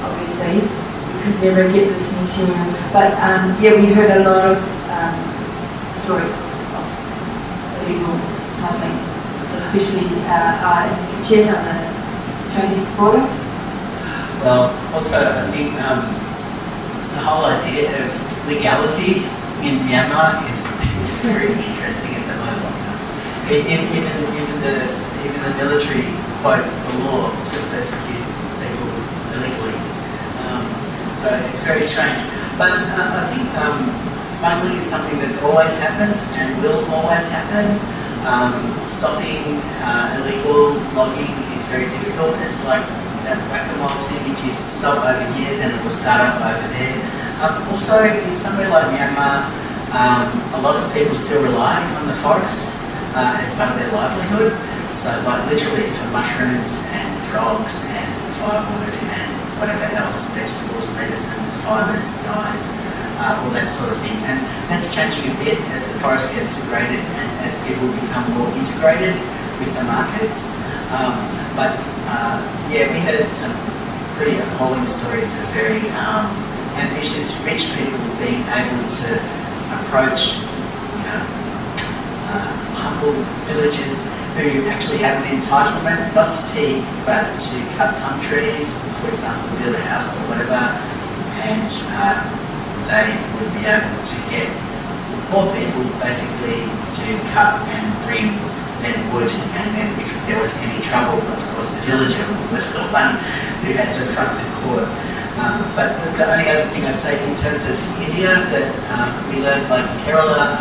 obviously. We could never get this material. But yeah, we heard a lot of stories of illegal smuggling, especially in Kitchen on the Chinese border. Well, also I think the whole idea of legality in Myanmar is very interesting at the moment. Even the military quote the law to persecute people illegally. So it's very strange. But I think smuggling is something that's always happened and will always happen. Stopping illegal logging is very difficult. It's like that whack-a-mole thing. If you stop over here, then it will start up over there. Also, in somewhere like Myanmar, a lot of people still rely on the forest as part of their livelihood. So, like literally for mushrooms and frogs and firewood and whatever else, vegetables, medicines, fibres, dyes, all that sort of thing. And that's changing a bit as the forest gets degraded and as people become more integrated with the markets. Yeah, we heard some pretty appalling stories of very ambitious rich people being able to approach, humble villagers who actually have an entitlement not to teak but to cut some trees, for example, to build a house or whatever, and they would be able to get poor people basically to cut and bring then wood, and then if there was any trouble, of course the villager was the one who had to front the court. But the only other thing I'd say in terms of India that we learned, like Kerala,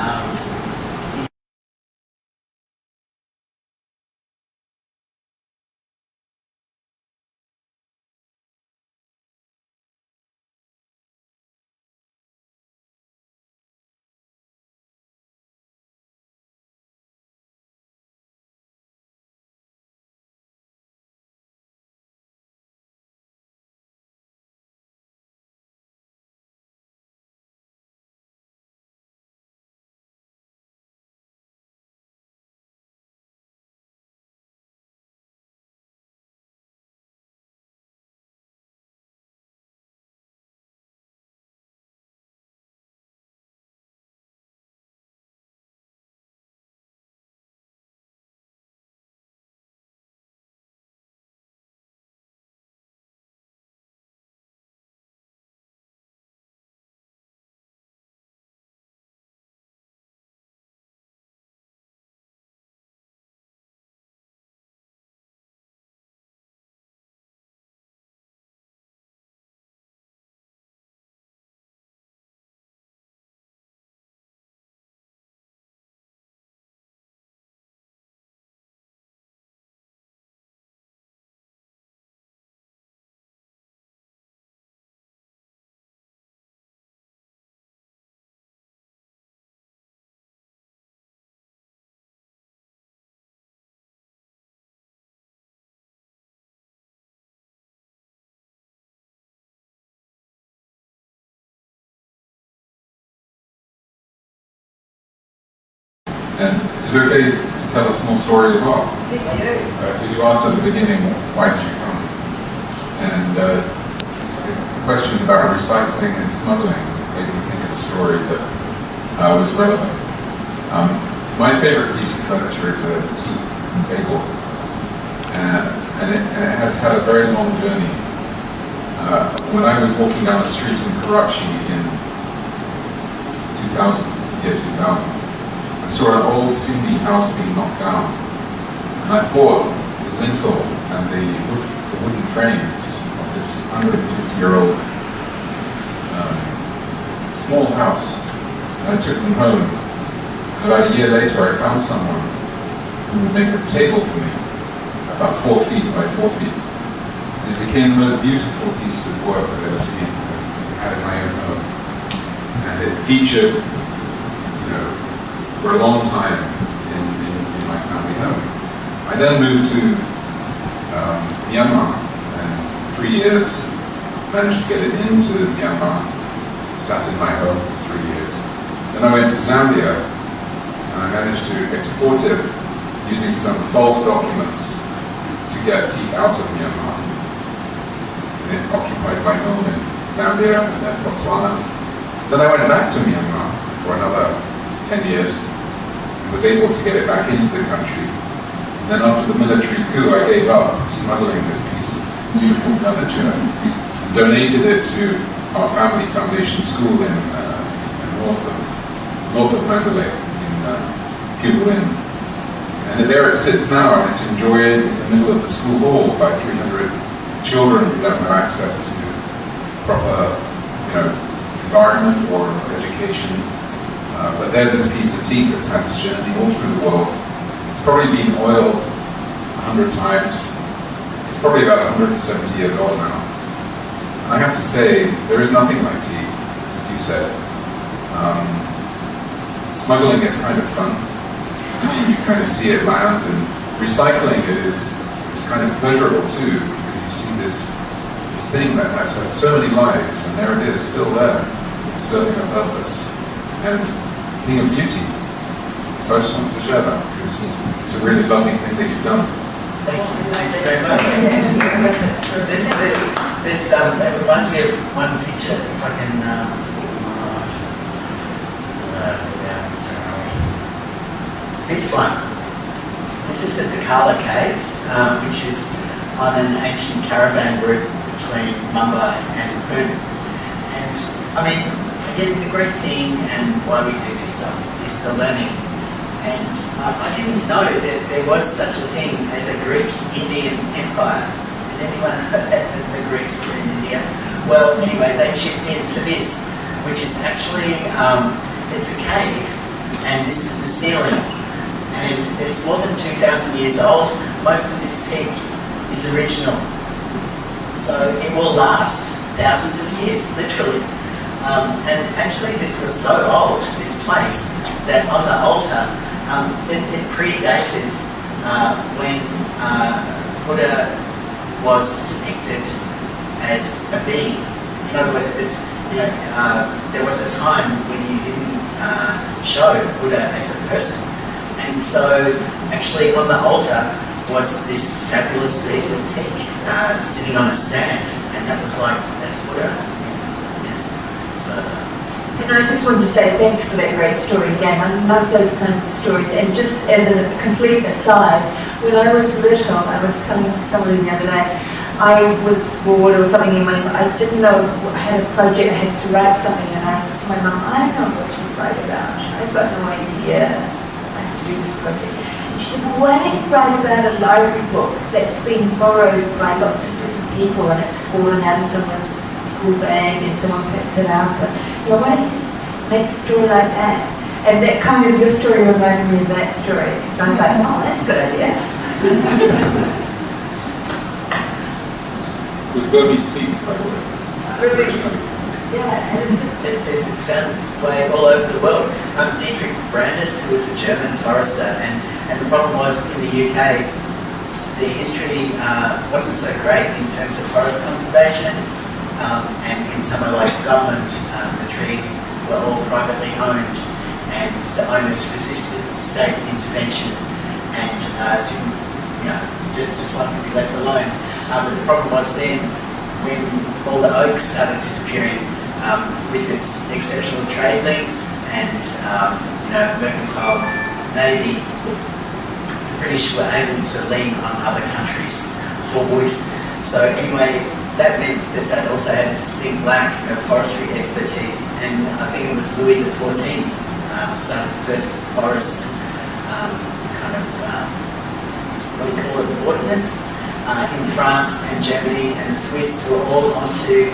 And is it okay to tell a small story as well? Because you asked at the beginning, why did you come? And questions about recycling and smuggling made me think of a story that was relevant. My favorite piece of furniture is a teak table, and it has had a very long journey. When I was walking down the street in Karachi in 2000, I saw an old Sindhi house being knocked down, and I bought the lintel and the wooden frames of this 150-year-old small house, and I took them home. And about a year later, I found someone who would make a table for me, about 4 feet by 4 feet. And it became the most beautiful piece of work I've ever seen. I had in my own home, and it featured, for a long time in my family home. I then moved to Myanmar, and 3 years managed to get it into Myanmar. Sat in my home for 3 years. Then I went to Zambia, and I managed to export it using some false documents to get teak out of Myanmar. And it occupied my home in Zambia and then Botswana. Then I went back to Myanmar for another 10 years and was able to get it back into the country. And then after the military coup, I gave up smuggling this piece of beautiful furniture and donated it to our family foundation school in north of Mandalay in Publin. And there it sits now, and it's enjoyed in the middle of the school hall by 300 children who don't have access to proper, environment or education. But there's this piece of teak that's had its journey all through the world. It's probably been oiled 100 times. It's probably about 170 years old now. I have to say, there is nothing like teak, as you said. Smuggling it's kind of fun. You kind of see it land, and recycling it is kind of pleasurable too, because you see this thing that has had so many lives, and there it is, still there, serving a purpose and being of beauty. So I just wanted to share that, because it's a really lovely thing that you've done. Thank you very much. It reminds me of one picture, if I can, this one. This is at the Kala Caves, which is on an ancient caravan route between Mumbai and Poon. And I mean, again, the great thing and why we do this stuff is the learning. And I didn't know that there was such a thing as a Greek-Indian empire. Did anyone know that the Greeks were in India? Well, anyway, they chipped in for this, which is actually, it's a cave, and this is the ceiling. And it's more than 2,000 years old. Most of this teak is original. So it will last thousands of years, literally. And actually this was so old, this place, that on the altar, it predated when Buddha was depicted as a being. In other words, there was a time when you didn't show Buddha as a person. And so actually on the altar was this fabulous piece of teak sitting on a stand, and that was like, that's Buddha. Yeah. So. And I just wanted to say thanks for that great story again. I love those kinds of stories. And just as a complete aside, when I was little, I was telling somebody the other day, I was bored or something in my, I didn't know, I had a project, I had to write something, and I said to my mum, I don't know what to write about. I've got no idea. I have to do this project. And she said, well, why don't you write about a library book that's been borrowed by lots of different people and it's fallen out of someone's school bag and someone picks it up, but why don't you just make a story like that? And that kind of, your story reminded me of that story. So I was like, oh, that's a good idea. It was Burmese teak, by the way. Yeah. It's found its way all over the world. Dietrich Brandis, who was a German forester, and the problem was in the UK, the history wasn't so great in terms of forest conservation. And in somewhere like Scotland, the trees were all privately owned. and the owners resisted state intervention and didn't, just wanted to be left alone. But the problem was then, when all the oak started disappearing, with its exceptional trade links and mercantile navy, the British were able to lean on other countries for wood. So anyway, that meant that also had a distinct lack of forestry expertise, and I think it was Louis XIV started the first forest ordinance in France and Germany and the Swiss, were all onto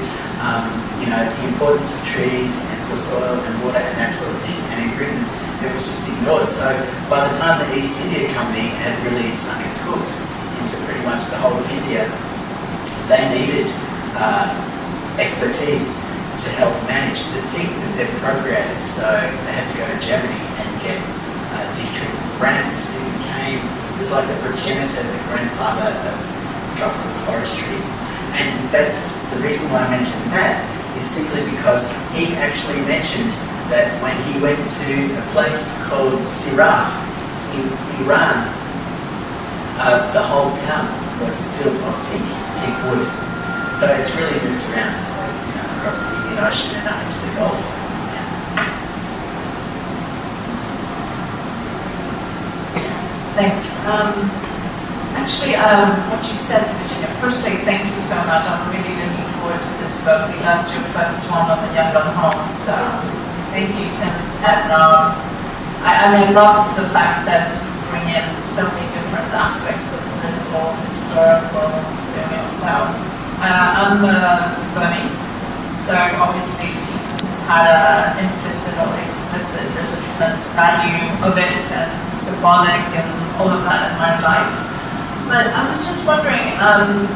the importance of trees and for soil and water and that sort of thing. And in Britain, it was just ignored. So by the time the East India Company had really sunk its hooks into pretty much the whole of India, they needed expertise to help manage the teak that they'd appropriated. So they had to go to Germany and get Dietrich Brands, who was like the progenitor, the grandfather of tropical forestry. And that's the reason why I mentioned that, is simply because he actually mentioned that when he went to a place called Siraf in Iran, the whole town was built of teak wood. So it's really moved around, across the Indian Ocean and up into the Gulf. Thanks. What you said, Virginia, firstly, thank you so much. I'm really looking forward to this book. We loved your first one on the Yangon homes. Thank you, Tim. And I love the fact that you bring in so many different aspects of political, historical, So I'm Burmese, so obviously has had an implicit or explicit, there's a tremendous value of it and symbolic and all of that in my life. But I was just wondering,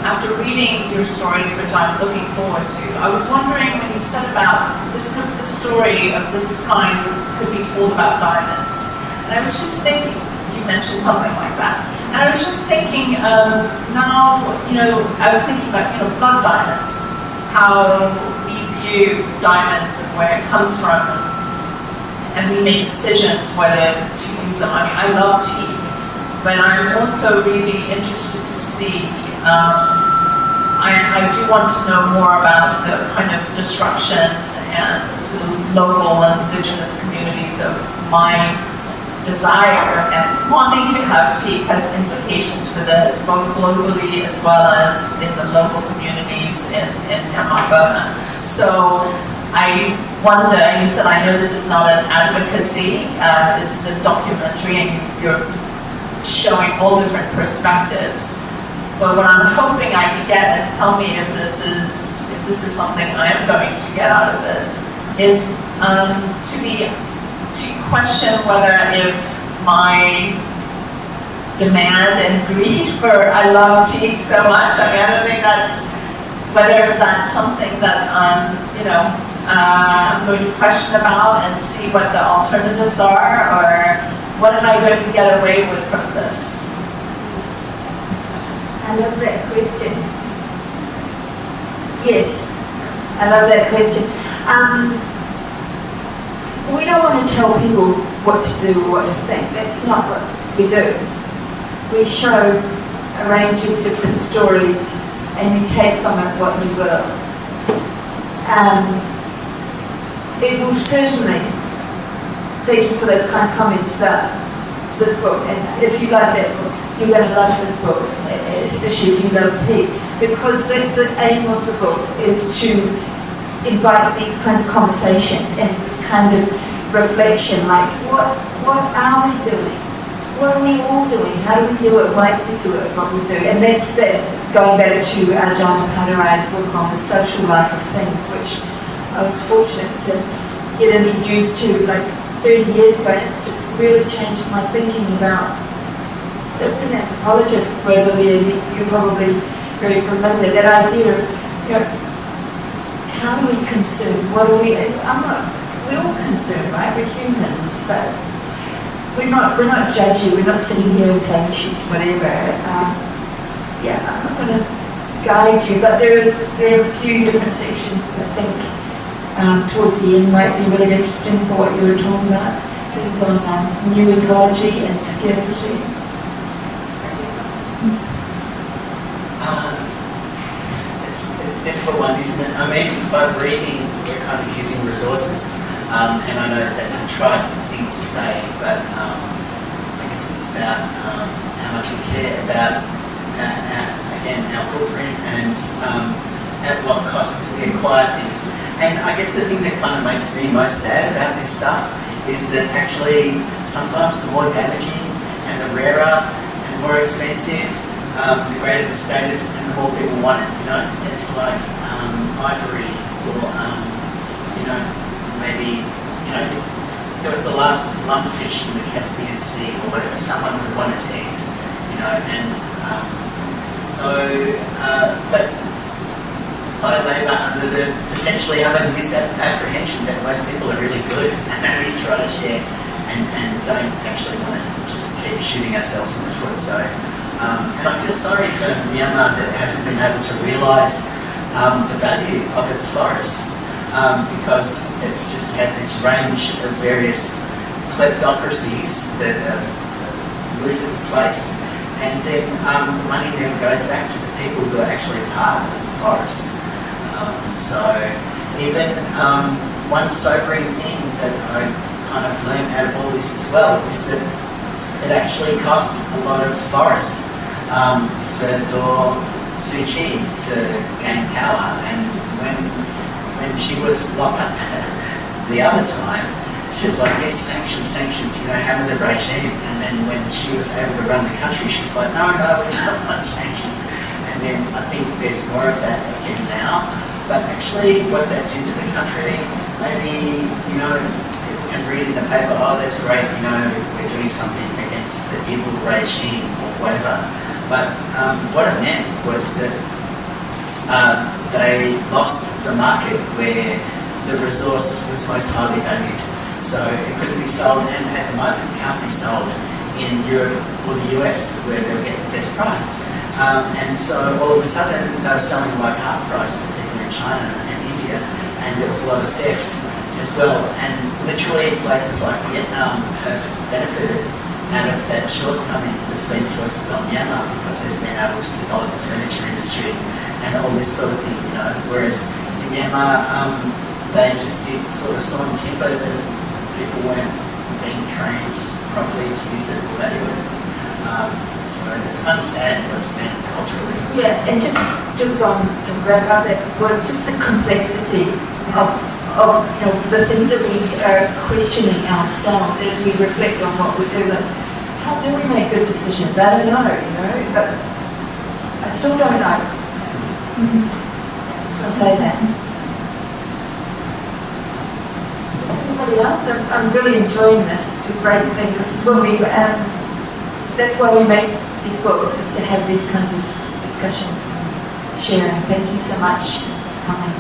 after reading your stories, which I'm looking forward to, I was wondering when you said about this the story of this kind could be told about diamonds. And I was just thinking, you mentioned something like that. And I was just thinking, now, I was thinking about, blood diamonds, how we view diamonds and where it comes from, and we make decisions whether to use them. I mean, I love tea, but I'm also really interested to see, I do want to know more about the kind of destruction and the local and indigenous communities of my desire and wanting to have tea has implications for this, both globally as well as in the local communities in Myanmar. So I wonder, you said, I know this is not an advocacy, this is a documentary and you're showing all different perspectives. But what I'm hoping I can get, and tell me if this is something I am going to get out of this, is to question whether if my demand and greed for, I love teak so much, I mean, I don't think whether that's something that I'm going to question about and see what the alternatives are, or what am I going to get away with from this? I love that question. Yes, I love that question. We don't want to tell people what to do or what to think. That's not what we do. We show a range of different stories and we take from it what we will. It will certainly, thank you for those kind comments about this book, and if you like that book, you're going to love this book, especially if you love tea, because that's the aim of the book, is to invite these kinds of conversations and this kind of reflection, like what are we doing? What are we all doing? How do we do it? Why do we do it? What we do? And that's that, going back to John Padarai's book on the social life of things, which I was fortunate to get introduced to like 30 years ago, and it just really changed my thinking about, that's an anthropologist, Rosalia, you're probably very familiar, that idea of, how do we consume? What are we? We all consume, right? We're humans, but we're not judgy. We're not sitting here and saying shoot whatever. I'm not going to guide you, but there are a few different sections I think towards the end might be really interesting for what you were talking about. things on new ecology and scarcity. It's a difficult one, isn't it? I mean, by reading, we're kind of using resources, and I know that's a trite thing to say, but I guess it's about how much we care about, again, our footprint and at what cost we acquire things. And I guess the thing that kind of makes me most sad about this stuff is that actually sometimes the more damaging and the rarer and more expensive, the greater the status and the more people want it, you know? It's like ivory or, you know, maybe, you know, if there was the last lumpfish in the Caspian Sea or whatever, someone would want it to eat, you know, and but I labour under the potentially under the misapprehension that most people are really good and that we try to share and don't actually want to just keep shooting ourselves in the foot. So, and I feel sorry for Myanmar that hasn't been able to realise the value of its forests because it's just had this range of various kleptocracies that have looted the place, and then the money never goes back to the people who are actually part of the forest. So even one sobering thing that I kind of learned out of all this as well is that it actually cost a lot of forest for Daw Suu Kyi to gain power, and when she was locked up the other time, she was like, yes, sanctions, you know, hammer the regime. And then when she was able to run the country, she's like, no, we don't want sanctions. And then I think there's more of that again now. But actually what that did to the country, maybe, you know, people can read in the paper, oh, that's great, you know, we're doing something against the evil regime or whatever. But what it meant was that they lost the market where the resource was most highly valued. So it couldn't be sold, and at the moment can't be sold in Europe or the US where they'll get the best price. And so all of a sudden they were selling like half price to people in China and India, and there was a lot of theft as well. And literally places like Vietnam have benefited out of that shortcoming that's been forced on Myanmar because they've been able to develop a furniture industry and all this sort of thing, you know. Whereas in Myanmar, they just did sort of sawn timber that people weren't being trained properly to use it or value it. So it's kind of sad what's meant culturally. Yeah, and just to wrap up, it was just the complexity of you know, the things that we are questioning ourselves as we reflect on what we do. Like, how do we make good decisions? I don't know, you know, but I still don't know. I just want to say that. Anybody else? I'm really enjoying this. It's a great thing. This is what we, that's why we make these books, is to have these kinds of discussions, sharing. Thank you so much for coming.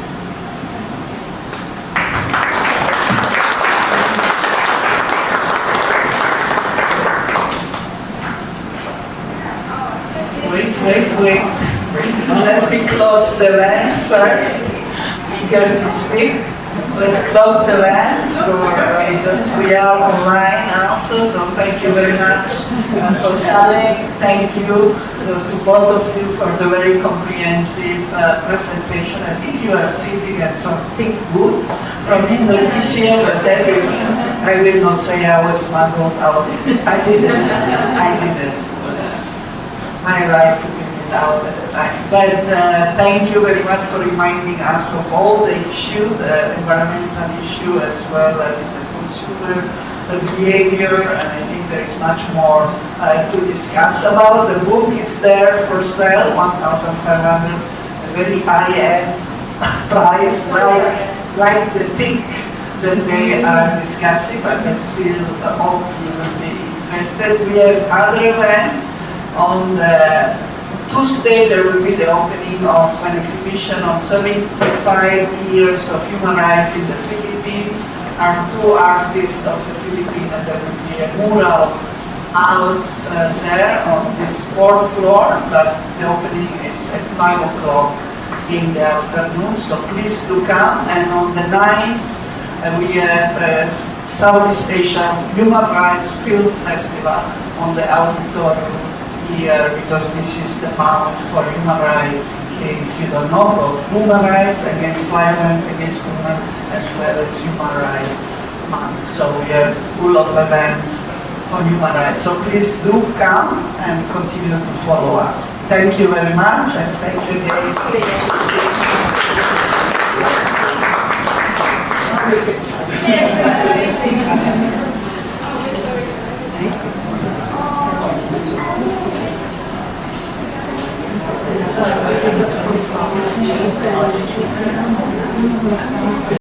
Wait. Let me close the van first. Eager to speak. Let's close the van because we are online also, so thank you very much for coming. Thank you to both of you for the very comprehensive presentation. I think you are sitting at something good from Indonesia, but that is, I will not say I was smuggled out. I didn't. It was my right to bring it out at the time. But thank you very much for reminding us of all the issue, the environmental issue as well as the consumer behavior, and I think there is much more to discuss about. The book is there for sale, 1,500, a very high-end price, like the Teak that they are discussing, but I still hope you will be interested. We have other events. On Tuesday, there will be the opening of an exhibition on 75 years of human rights in the Philippines. Our two artists of the Philippines, and there will be a mural out there on this 4th floor, but the opening is at 5 o'clock in the afternoon, so please do come. And on the 9th, And we have Southeast Asia Human Rights Film Festival on the auditorium here, because this is the month for human rights. In case you don't know about human rights, against violence against women, as well as human rights month. So we have full of events on human rights. So please do come and continue to follow us. Thank you very much, and thank you again.